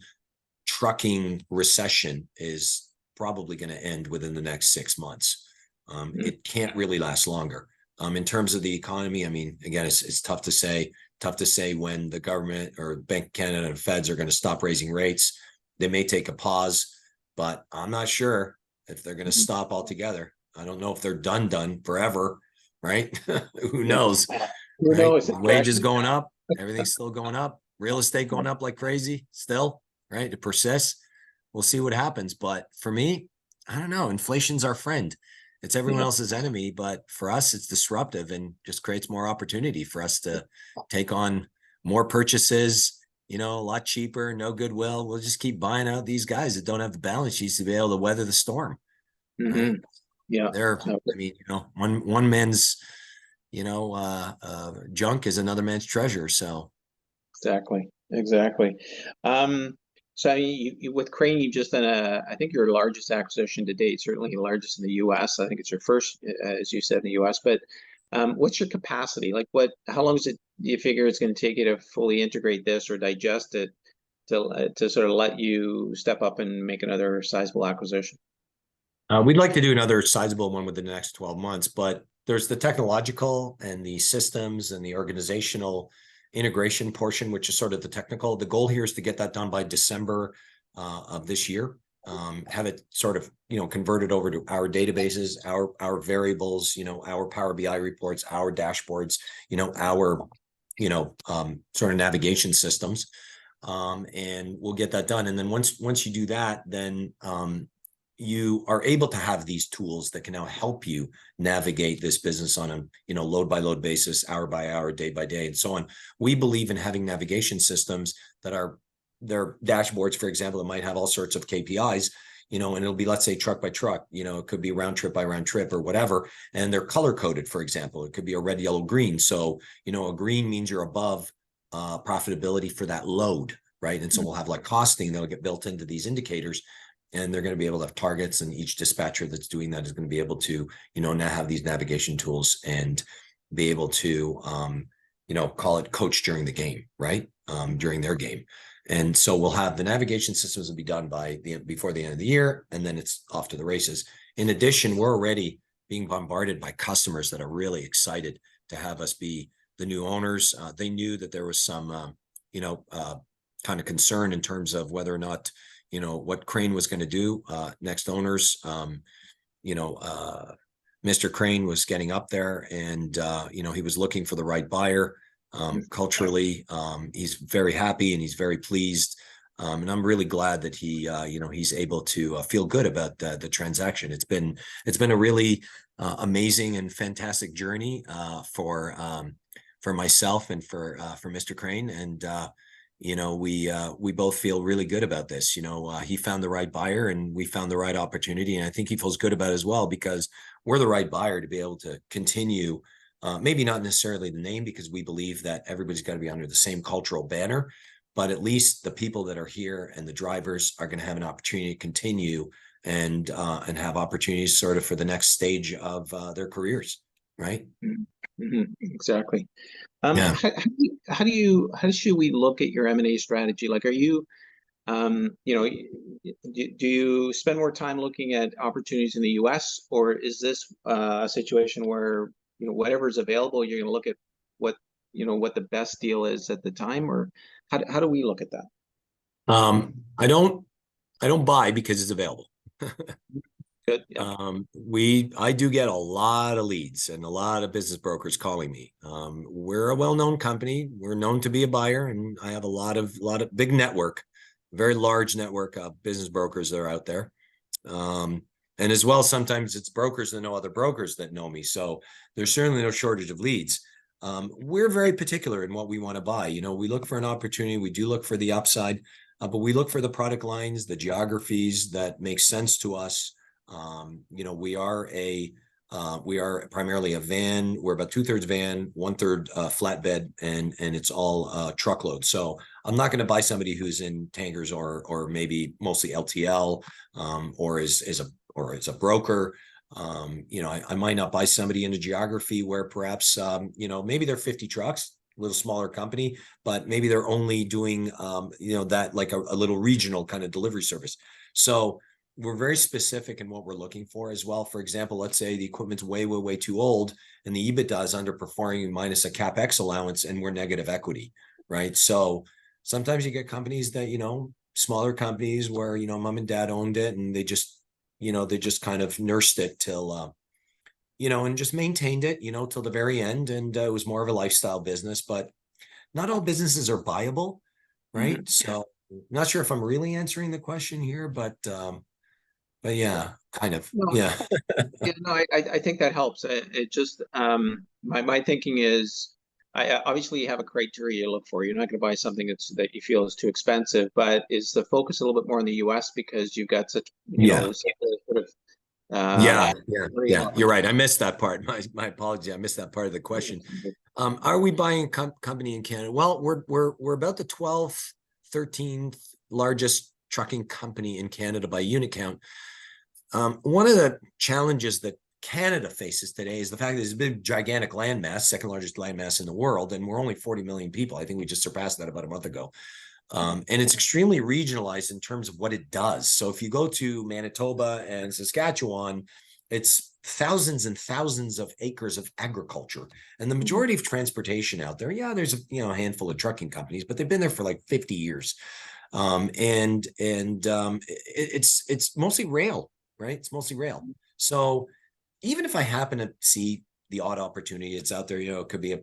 trucking recession is probably going to end within the next 6 months. It can't really last longer. In terms of the economy, I mean, again, it's tough to say when the government or Bank of Canada and feds are going to stop raising rates. They may take a pause, but I'm not sure if they're going to stop altogether. I don't know if they're done forever, right? Who knows? Who knows? Wages going up, everything's still going up, real estate going up like crazy still, right? It persists. We'll see what happens. But for me, I don't know. Inflation's our friend. It's everyone else's enemy, but for us, it's disruptive and just creates more opportunity for us to take on more purchases, a lot cheaper, no goodwill. We'll just keep buying out these guys that don't have the balance sheets to be able to weather the storm. Right? Yeah. One man's, junk is another man's treasure. So exactly. So I mean, with Crane, you've just done I think your largest acquisition to date, certainly the largest in the U.S. I think it's your first, as you said, in the U.S. But what's your capacity? How long do you figure it's going to take you to fully integrate this or digest it to sort of let you step up and make another sizable acquisition? We'd like to do another sizable one within the next 12 months, but there's the technological and the systems and the organizational integration portion, which is sort of the technical. The goal here is to get that done by December of this year. Have it sort of, converted over to our databases, our variables, our Power BI reports, our dashboards, our, sort of navigation systems. And we'll get that done. And then once you do that, then you are able to have these tools that can now help you navigate this business on a load by load basis, hour by hour, day by day, and so on. We believe in having navigation systems that are their dashboards, for example, that might have all sorts of KPIs. and it'll be, let's say, truck by truck, it could be round trip by round trip or whatever. And they're color coded, for example. It could be a red, yellow, green. So, a green means you're above profitability for that load, right? And so we'll have like costing that'll get built into these indicators, and they're going to be able to have targets, and each dispatcher that's doing that is going to be able to, now have these navigation tools and be able to, call it coach during the game, right? During their game. And so we'll have the navigation systems will be done before the end of the year, and then it's off to the races. In addition, we're already being bombarded by customers that are really excited to have us be the new owners. They knew that there was some, kind of concern in terms of whether or not, what Crane was going to do. Next owners, Mr. Crane was getting up there, and he was looking for the right buyer. Culturally, he's very happy and he's very pleased. And I'm really glad that he's able to feel good about the transaction. It's been a really amazing and fantastic journey for myself and for Mr. Crane. And we both feel really good about this. He found the right buyer and we found the right opportunity, and I think he feels good about it as well, because we're the right buyer to be able to continue. Maybe not necessarily the name, because we believe that everybody's got to be under the same cultural banner, but at least the people that are here and the drivers are going to have an opportunity to continue and have opportunities sort of for the next stage of their careers, right? Exactly. Yeah. How should we look at your M&A strategy? Like, are you, do you spend more time looking at opportunities in the US, or is this a situation where, whatever's available, you're going to look at what the best deal is at the time, or how do we look at that? I don't buy because it's available. Good. Yeah. I do get a lot of leads and a lot of business brokers calling me. We're a well-known company. We're known to be a buyer, and I have a lot of big network, very large network of business brokers that are out there. And as well, sometimes it's brokers that know other brokers that know me. So there's certainly no shortage of leads. We're very particular in what we want to buy. We look for an opportunity. We do look for the upside, but we look for the product lines, the geographies that make sense to us. We are primarily a van. We're about 2/3 van, 1/3 flatbed, and it's all truckload. So I'm not going to buy somebody who's in tankers or maybe mostly LTL, or is a broker. I might not buy somebody in a geography where perhaps maybe they're 50 trucks, a little smaller company, but maybe they're only doing that like a little regional kind of delivery service. So we're very specific in what we're looking for as well. For example, let's say the equipment's way too old and the EBITDA is underperforming minus a CapEx allowance, and we're negative equity, right? So sometimes you get companies that, smaller companies where, mom and dad owned it, and they just kind of nursed it till, and just maintained it, till the very end. And it was more of a lifestyle business, but not all businesses are viable, right? Mm-hmm. So I'm not sure if I'm really answering the question here, but yeah, kind of. No, yeah. Yeah, no, I think that helps. It just my thinking is, obviously you have a criteria you look for. You're not going to buy something that you feel is too expensive, but is the focus a little bit more in the US because you've got such sort of yeah. You're right. I missed that part. My apology. I missed that part of the question. Are we buying a company in Canada? Well, we're about the 12th, 13th largest trucking company in Canada by unit count. One of the challenges that Canada faces today is the fact that there's a big, gigantic landmass, second largest landmass in the world, and we're only 40 million people. I think we just surpassed that about a month ago. And it's extremely regionalized in terms of what it does. So if you go to Manitoba and Saskatchewan, it's thousands and thousands of acres of agriculture. And the majority of transportation out there, there's a handful of trucking companies, but they've been there for like 50 years. It's mostly rail, right? It's mostly rail. So even if I happen to see the odd opportunity, it's out there, it could be a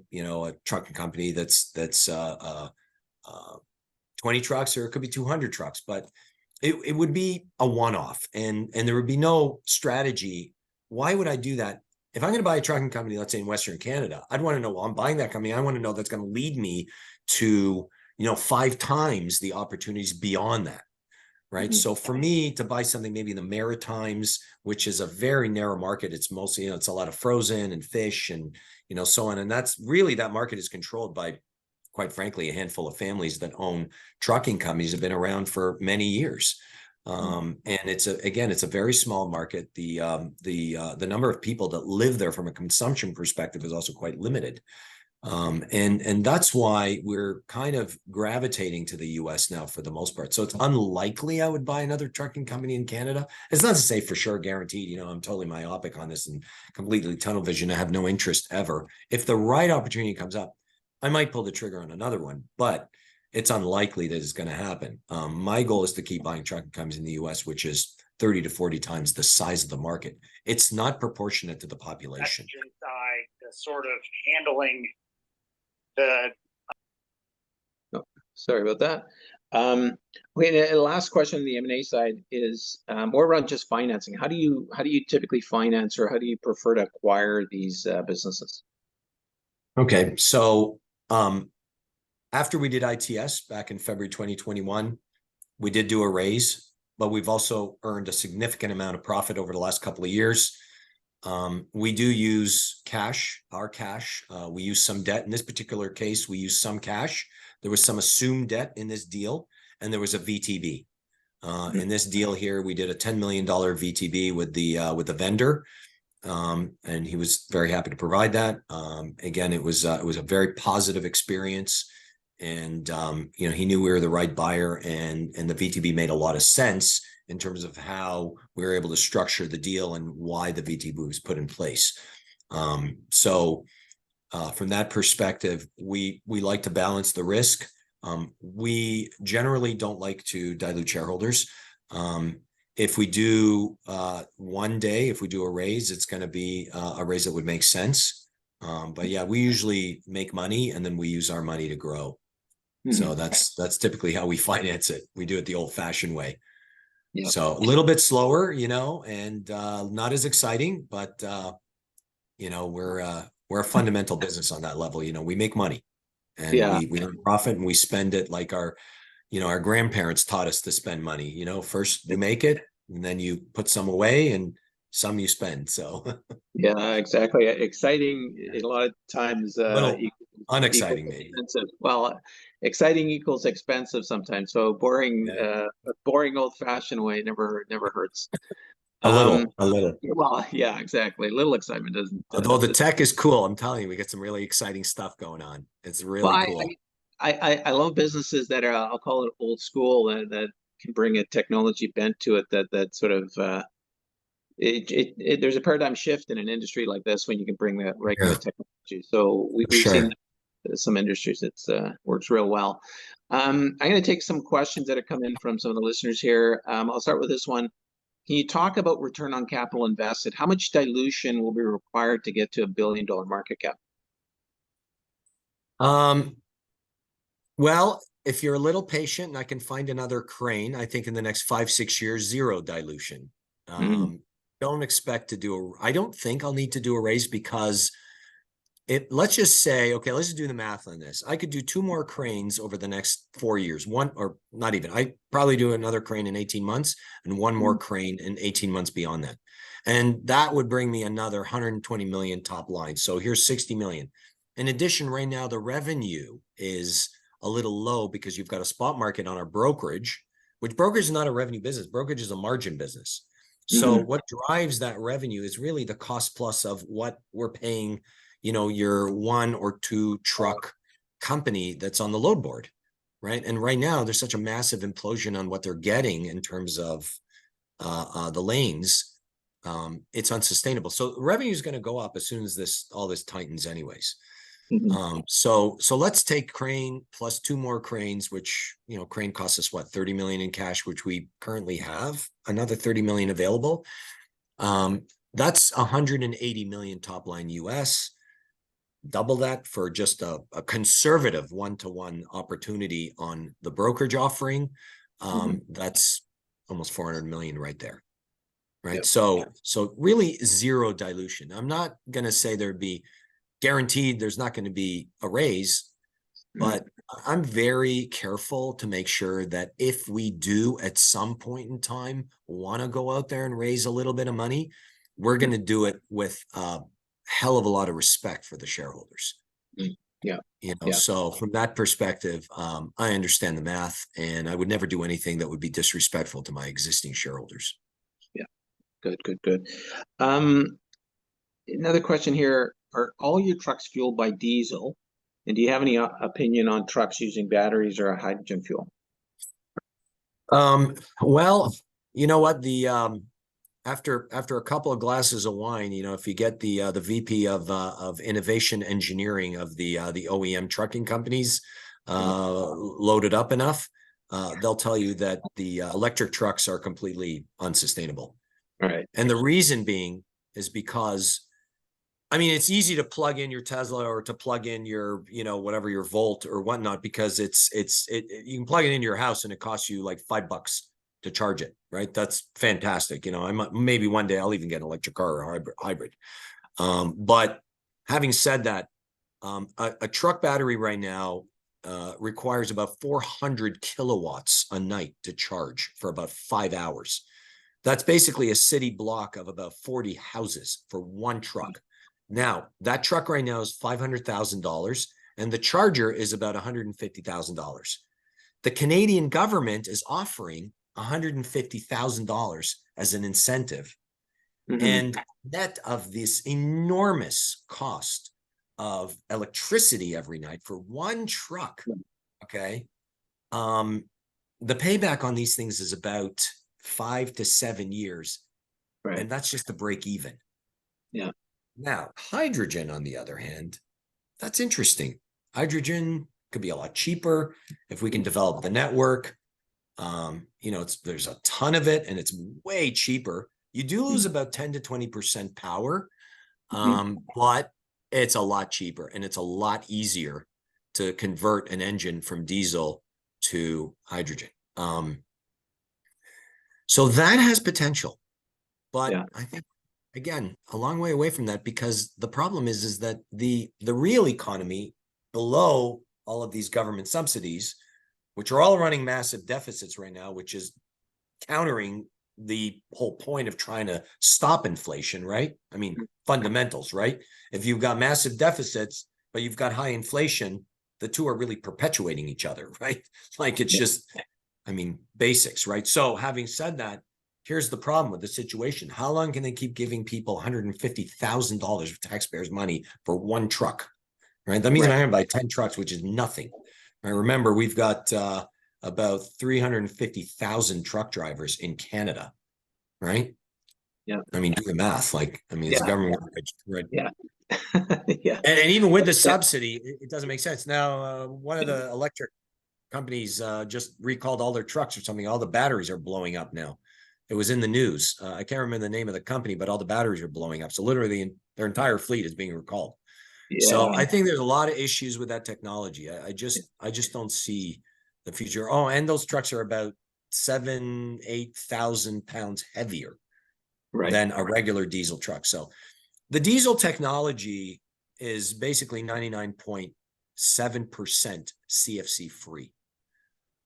trucking company that's 20 trucks, or it could be 200 trucks, but it would be a one-off, and there would be no strategy. Why would I do that? If I'm going to buy a trucking company, let's say in Western Canada, I'd want to know, well, I'm buying that company. I want to know that's going to lead me to 5 times the opportunities beyond that. right? So for me to buy something maybe in the Maritimes, which is a very narrow market, it's mostly, it's a lot of frozen and fish and, so on. And that's really, that market is controlled by, quite frankly, a handful of families that own trucking companies, have been around for many years. And it's a very small market. The number of people that live there from a consumption perspective is also quite limited. And that's why we're kind of gravitating to the US now for the most part. So it's unlikely I would buy another trucking company in Canada. It's not to say for sure guaranteed, I'm totally myopic on this and completely tunnel vision. I have no interest ever. If the right opportunity comes up, I might pull the trigger on another one, but it's unlikely that it's going to happen. My goal is to keep buying trucking companies in the US, which is 30 to 40 times the size of the market. It's not proportionate to the population. The sort of handling the. Oh, sorry about that. Okay, the last question on the M&A side is more around just financing. How do you typically finance, or how do you prefer to acquire these businesses? Okay, so after we did ITS back in February 2021, we did do a raise, but we've also earned a significant amount of profit over the last couple of years. We do use cash, our cash. We use some debt. In this particular case, we use some cash. There was some assumed debt in this deal, and there was a VTB. In this deal here, we did a $10 million VTB with the vendor, and he was very happy to provide that. Again, it was a very positive experience, and he knew we were the right buyer, and the VTB made a lot of sense in terms of how we were able to structure the deal and why the VTB was put in place. So from that perspective, we like to balance the risk. We generally don't like to dilute shareholders. If we do one day, if we do a raise, it's going to be a raise that would make sense. But yeah, we usually make money and then we use our money to grow. So that's typically how we finance it. We do it the old-fashioned way. Yep. So a little bit slower, and not as exciting, but we're a fundamental business on that level. We make money, and we earn profit, and we spend it like our grandparents taught us to spend money. First you make it, and then you put some away, and some you spend. So yeah, exactly. Exciting a lot of times. Unexciting, maybe. Expensive. Well, exciting equals expensive sometimes. So boring, boring old-fashioned way never hurts. A little. Well, yeah, exactly. A little excitement doesn't. Although the tech is cool, I'm telling you, we got some really exciting stuff going on. It's really cool. I love businesses that are, I'll call it old school, that can bring a technology bent to it. That sort of there's a paradigm shift in an industry like this when you can bring that regular technology. So we've seen some industries that works real well. I'm going to take some questions that have come in from some of the listeners here. I'll start with this one. Can you talk about return on capital invested? How much dilution will be required to get to $1 billion market cap? Well, if you're a little patient and I can find another crane, I think in the next 5-6 years, zero dilution. Don't expect to do I don't think I'll need to do a raise, because let's just say, okay, let's just do the math on this. I could do 2 more cranes over the next 4 years, one, or not even, I probably do another crane in 18 months and 1 more crane in 18 months beyond that. And that would bring me another 120 million top line. So here's 60 million. In addition, right now, the revenue is a little low because you've got a spot market on our brokerage, which brokerage is not a revenue business. Brokerage is a margin business. So what drives that revenue is really the cost plus of what we're paying, your 1 or 2 truck company that's on the load board, right? And right now there's such a massive implosion on what they're getting in terms of the lanes. It's unsustainable. So revenue is going to go up as soon as all this tightens anyways. So let's take crane plus 2 more cranes, which, crane costs us what, 30 million in cash, which we currently have another 30 million available. That's 180 million top line US. Double that for just a conservative 1-to-1 opportunity on the brokerage offering. That's almost 400 million right there. Right. Yep. So really zero dilution. I'm not going to say there'd be guaranteed there's not going to be a raise, but I'm very careful to make sure that if we do at some point in time want to go out there and raise a little bit of money, we're going to do it with a hell of a lot of respect for the shareholders. Yeah. Yeah. So from that perspective, I understand the math, and I would never do anything that would be disrespectful to my existing shareholders. Yeah. Good. Another question here: are all your trucks fueled by diesel? And do you have any opinion on trucks using batteries or a hydrogen fuel? Well, you know what, after a couple of glasses of wine, if you get the VP of innovation engineering of the OEM trucking companies loaded up enough, they'll tell you that the electric trucks are completely unsustainable. Right. And the reason being is because, I mean, it's easy to plug in your Tesla or to plug in your, whatever, your Volt or whatnot, because you can plug it into your house and it costs you like $5 to charge it, right? That's fantastic. Maybe one day I'll even get an electric car or a hybrid. But having said that, a truck battery right now requires about 400 kilowatts a night to charge for about 5 hours. That's basically a city block of about 40 houses for one truck. Now, that truck right now is $500,000, and the charger is about $150,000. The Canadian government is offering $150,000 as an incentive. And net of this enormous cost of electricity every night for one truck, okay, the payback on these things is about 5 to 7 years. Right. And that's just to break even. Yeah. Now, hydrogen, on the other hand, that's interesting. Hydrogen could be a lot cheaper if we can develop the network. There's a ton of it, and it's way cheaper. You do lose about 10 to 20% power, but it's a lot cheaper, and it's a lot easier to convert an engine from diesel to hydrogen. So that has potential, but I think, again, a long way away from that, because the problem is that the real economy below all of these government subsidies, which are all running massive deficits right now, which is countering the whole point of trying to stop inflation, right? I mean, fundamentals, right? If you've got massive deficits, but you've got high inflation, the two are really perpetuating each other, right? Like, it's just, basics, right? So having said that, here's the problem with the situation. How long can they keep giving people $150,000 of taxpayers' money for one truck, right? That means I'm going to buy 10 trucks, which is nothing. Right? Remember, we've got about 350,000 truck drivers in Canada, right? Yeah. Do the math. It's government, right? Yeah. And even with the subsidy, it doesn't make sense. Now, one of the electric companies just recalled all their trucks or something. All the batteries are blowing up now. It was in the news. I can't remember the name of the company, but all the batteries are blowing up. So literally their entire fleet is being recalled. Yeah. So I think there's a lot of issues with that technology. I just don't see the future. Oh, and those trucks are about 8,000 pounds heavier than a regular diesel truck. So the diesel technology is basically 99.7% CFC free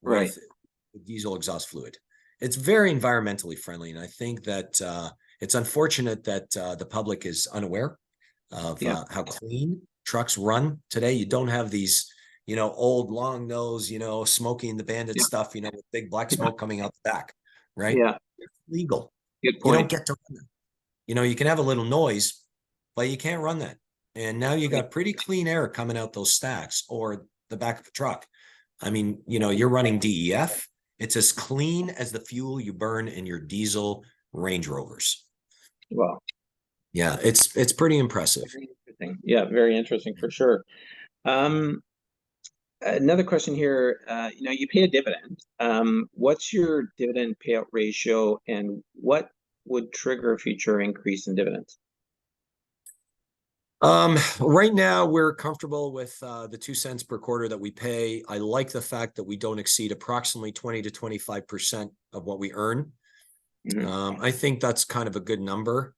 with diesel exhaust fluid. It's very environmentally friendly. And I think that it's unfortunate that the public is unaware of how clean trucks run today. You don't have these, old long nose, smoking the bandit stuff, with big black smoke coming out the back, right? Yeah. It's legal. Good point. You don't get to run that. You can have a little noise, but you can't run that. And now you got pretty clean air coming out those stacks or the back of the truck. You're running DEF. It's as clean as the fuel you burn in your diesel Range Rovers. Wow. Yeah, it's pretty impressive. Yeah, very interesting for sure. Another question here. You pay a dividend. What's your dividend payout ratio, and what would trigger a future increase in dividends? Right now we're comfortable with the 2 cents per quarter that we pay. I like the fact that we don't exceed approximately 20 to 25% of what we earn. I think that's kind of a good number.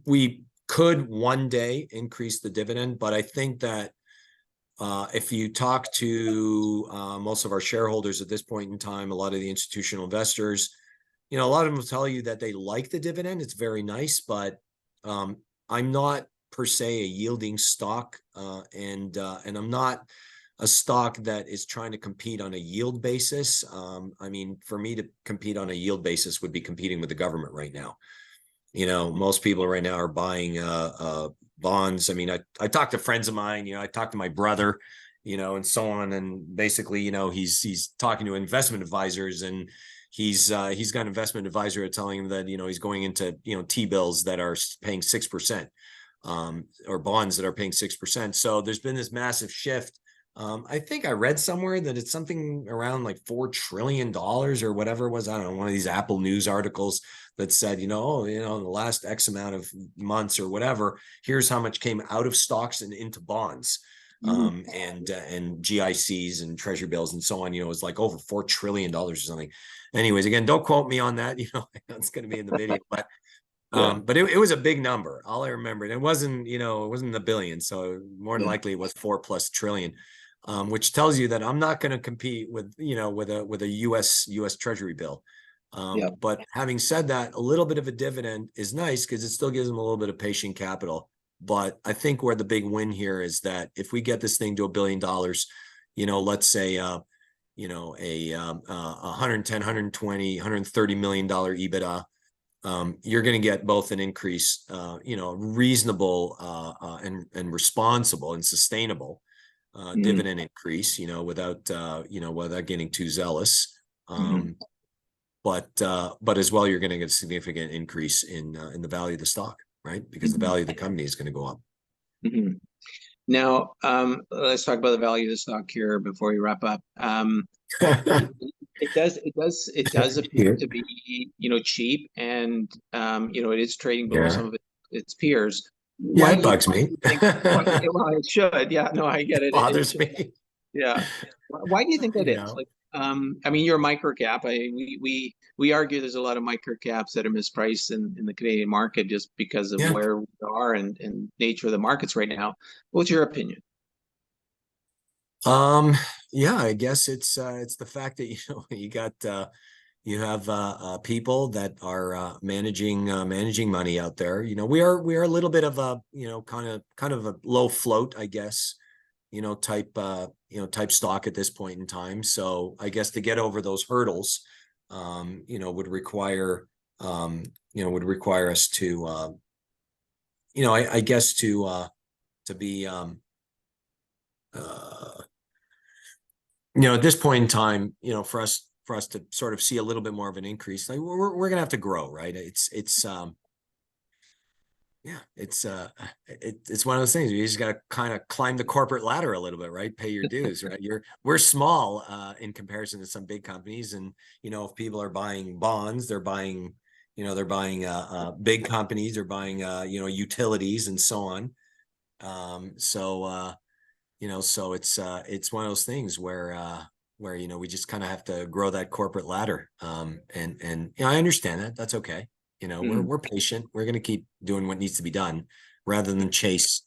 We could one day increase the dividend, but I think that if you talk to most of our shareholders at this point in time, a lot of the institutional investors, a lot of them will tell you that they like the dividend. It's very nice, but I'm not per se a yielding stock, and I'm not a stock that is trying to compete on a yield basis. I mean, for me to compete on a yield basis would be competing with the government right now. Most people right now are buying bonds. I mean, I talk to friends of mine, I talk to my brother, and so on. And basically, he's talking to investment advisors, and he's got an investment advisor telling him that, he's going into, T-bills that are paying 6%, or bonds that are paying 6%. So there's been this massive shift. I think I read somewhere that it's something around like $4 trillion or whatever it was. I don't know, one of these Apple News articles that said, in the last X amount of months or whatever, here's how much came out of stocks and into bonds, and GICs and treasury bills and so on. It was like over $4 trillion or something. Anyways, again, don't quote me on that. It's going to be in the video, but but it was a big number. All I remembered, it wasn't, it wasn't the billions. So more than likely it was 4+ trillion, which tells you that I'm not going to compete with, with a US Treasury bill. But having said that, a little bit of a dividend is nice because it still gives them a little bit of patient capital. But I think where the big win here is that if we get this thing to $1 billion, let's say, a 110, 120, $130 million EBITDA, you're going to get both an increase, reasonable and responsible and sustainable dividend increase, without getting too zealous. But as well, you're going to get a significant increase in the value of the stock, right? Because the value of the company is going to go up. Now, let's talk about the value of the stock here before we wrap up. It does appear to be, cheap, and it is trading below some of its peers. Yeah, it bugs me. Well, it should. Yeah, no, I get it. Bothers me. Yeah. Why do you think that is? Like, I mean, you're a micro cap. We argue there's a lot of micro caps that are mispriced in the Canadian market just because of where we are and nature of the markets right now. What's your opinion? Yeah, I guess it's the fact that you have people that are managing money out there. We are a little bit of a kind of a low float, I guess, type stock at this point in time. So I guess to get over those hurdles, would require us to I guess to be at this point in time, for us to sort of see a little bit more of an increase, like we're gonna have to grow, right? It's one of those things. You just got to kind of climb the corporate ladder a little bit, right? Pay your dues, right? We're small in comparison to some big companies, and if people are buying bonds, they're buying big companies, they're buying utilities and so on. So it's one of those things where we just kind of have to grow that corporate ladder. And I understand that. That's okay. We're patient. We're going to keep doing what needs to be done rather than chase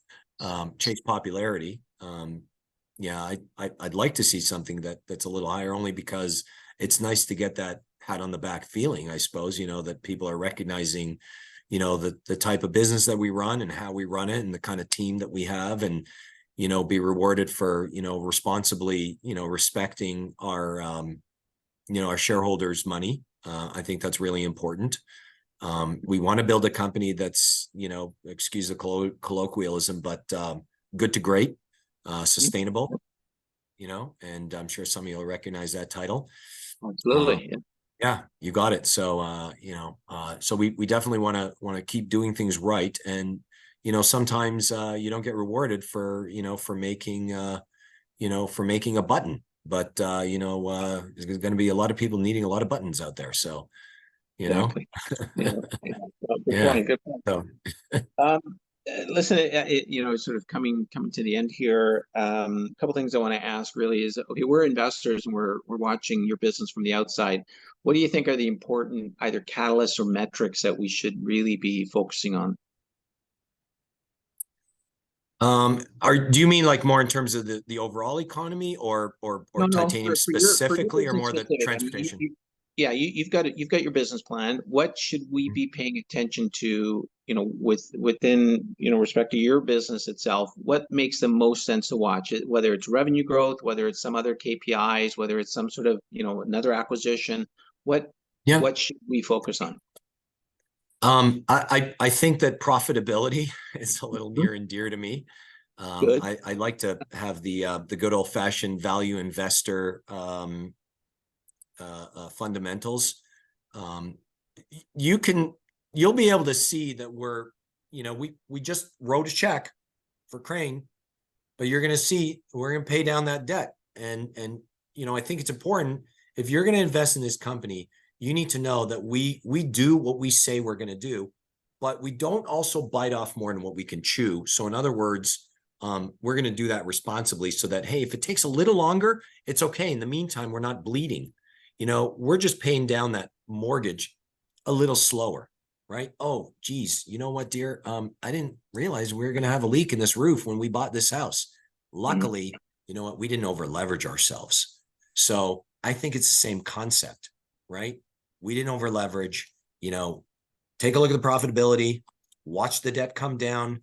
popularity. I'd like to see something that's a little higher, only because it's nice to get that pat on the back feeling, I suppose, that people are recognizing, the type of business that we run and how we run it and the kind of team that we have, and be rewarded for, responsibly, respecting our, our shareholders' money. I think that's really important. We want to build a company that's, excuse the colloquialism, but good to great, sustainable, and I'm sure some of you will recognize that title. Absolutely. Yeah, you got it. So, so we definitely want to keep doing things right. And, sometimes you don't get rewarded for, for making a button, but, there's going to be a lot of people needing a lot of buttons out there. So, Exactly. Good point. Good point. So, listen, it's sort of coming to the end here. A couple things I want to ask really is, okay, we're investors and we're watching your business from the outside. What do you think are the important either catalysts or metrics that we should really be focusing on? Do you mean like more in terms of the overall economy or No, titanium for your specifically or business more the specific. I mean, transportation? yeah, you've got your business plan. What should we Mm-hmm. be paying attention to, within, respect to your business itself? What makes the most sense to watch it, whether it's revenue growth, whether it's some other KPIs, whether it's some sort of, another acquisition, what, Yeah. what should we focus on? I think that profitability is a little Mhm. near and dear to me. Good. I like to have the good old fashioned value investor fundamentals. Um, you'll be able to see that we just wrote a check for Crane, but you're going to see we're going to pay down that debt. And I think it's important, if you're going to invest in this company, you need to know that we do what we say we're going to do, but we don't also bite off more than what we can chew. So in other words, we're going to do that responsibly so that, hey, if it takes a little longer, it's okay. In the meantime, we're not bleeding. We're just paying down that mortgage a little slower, right? Oh, geez, you know what, dear? I didn't realize we were going to have a leak in this roof when we bought this house. Mhm. Luckily, you know what? We didn't over leverage ourselves. So I think it's the same concept, right? We didn't over leverage. Take a look at the profitability, watch the debt come down,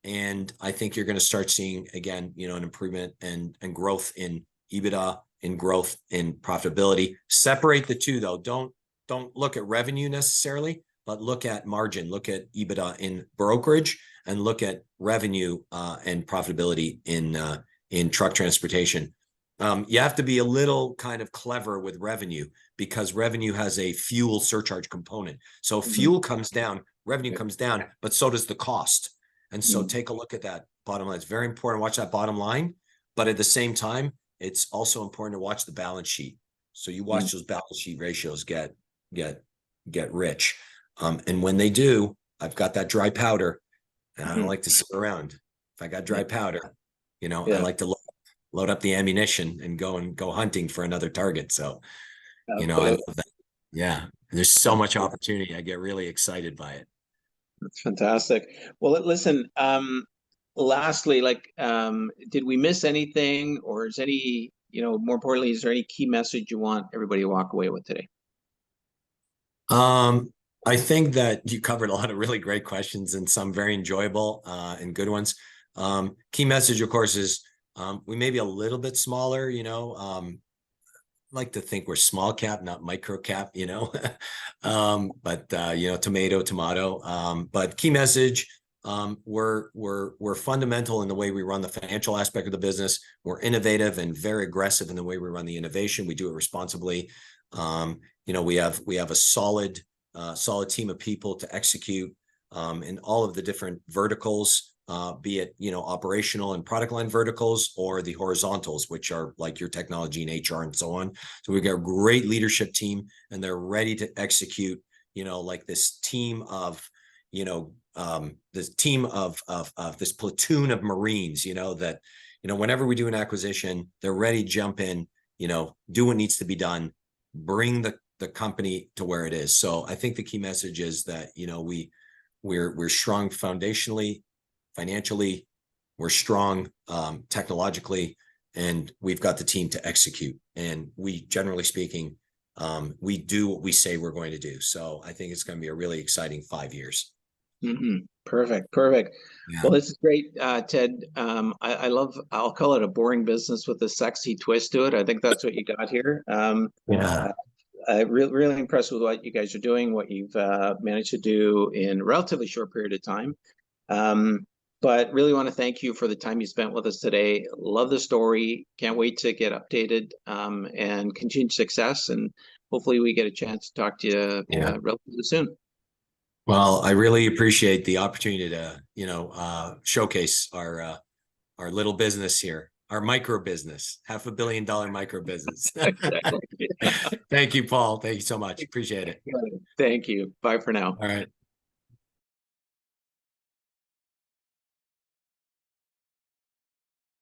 and I think you're going to start seeing again, an improvement and growth in EBITDA, in growth in profitability. Separate the two though. Don't look at revenue necessarily, but look at margin, look at EBITDA in brokerage, and look at revenue and profitability in truck transportation. You have to be a little kind of clever with revenue because revenue has a fuel surcharge component. So Mhm. fuel comes down, revenue comes down, but so does the cost. And so Mhm. take a look at that bottom line. It's very important to watch that bottom line, but at the same time, it's also important to watch the balance sheet. So you watch those balance sheet ratios get rich. And when they do, I've got that dry powder and I don't Mhm. like to sit around. If I got Yeah. dry powder, I Yeah. like to load up the ammunition and go hunting for another target. So, I Absolutely. love that. Yeah. There's so much opportunity. I get really excited by it. That's fantastic. Well, listen, lastly, did we miss anything, or is any, more importantly, is there any key message you want everybody to walk away with today? I think that you covered a lot of really great questions and some very enjoyable and good ones. Key message, of course, is we may be a little bit smaller, like to think we're small cap, not micro cap, but tomato. But key message, we're fundamental in the way we run the financial aspect of the business. We're innovative and very aggressive in the way we run the innovation. We do it responsibly. We have a solid team of people to execute in all of the different verticals, be it operational and product line verticals or the horizontals, which are like your technology and HR and so on. So we've got a great leadership team, and they're ready to execute. Like this team of this platoon of Marines. That whenever we do an acquisition, they're ready to jump in. Do what needs to be done, bring the company to where it is. So I think the key message is that we're strong foundationally, financially, we're strong technologically, and we've got the team to execute. And we, generally speaking, we do what we say we're going to do. So I think it's going to be a really exciting 5 years. Perfect. Perfect. Yeah. Well, this is great, Ted. I love, I'll call it a boring business with a sexy twist to it. I think that's what you got here. Yeah. I'm really impressed with what you guys are doing, what you've managed to do in a relatively short period of time. But really want to thank you for the time you spent with us today. Love the story. Can't wait to get updated and continued success. And hopefully we get a chance to talk to you Yeah. relatively soon. Well, I really appreciate the opportunity to, showcase our little business here, our micro business, $500 million micro business. Exactly. Thank you, Paul. Thank you so much. Appreciate it. Thank you. Bye for now. All right.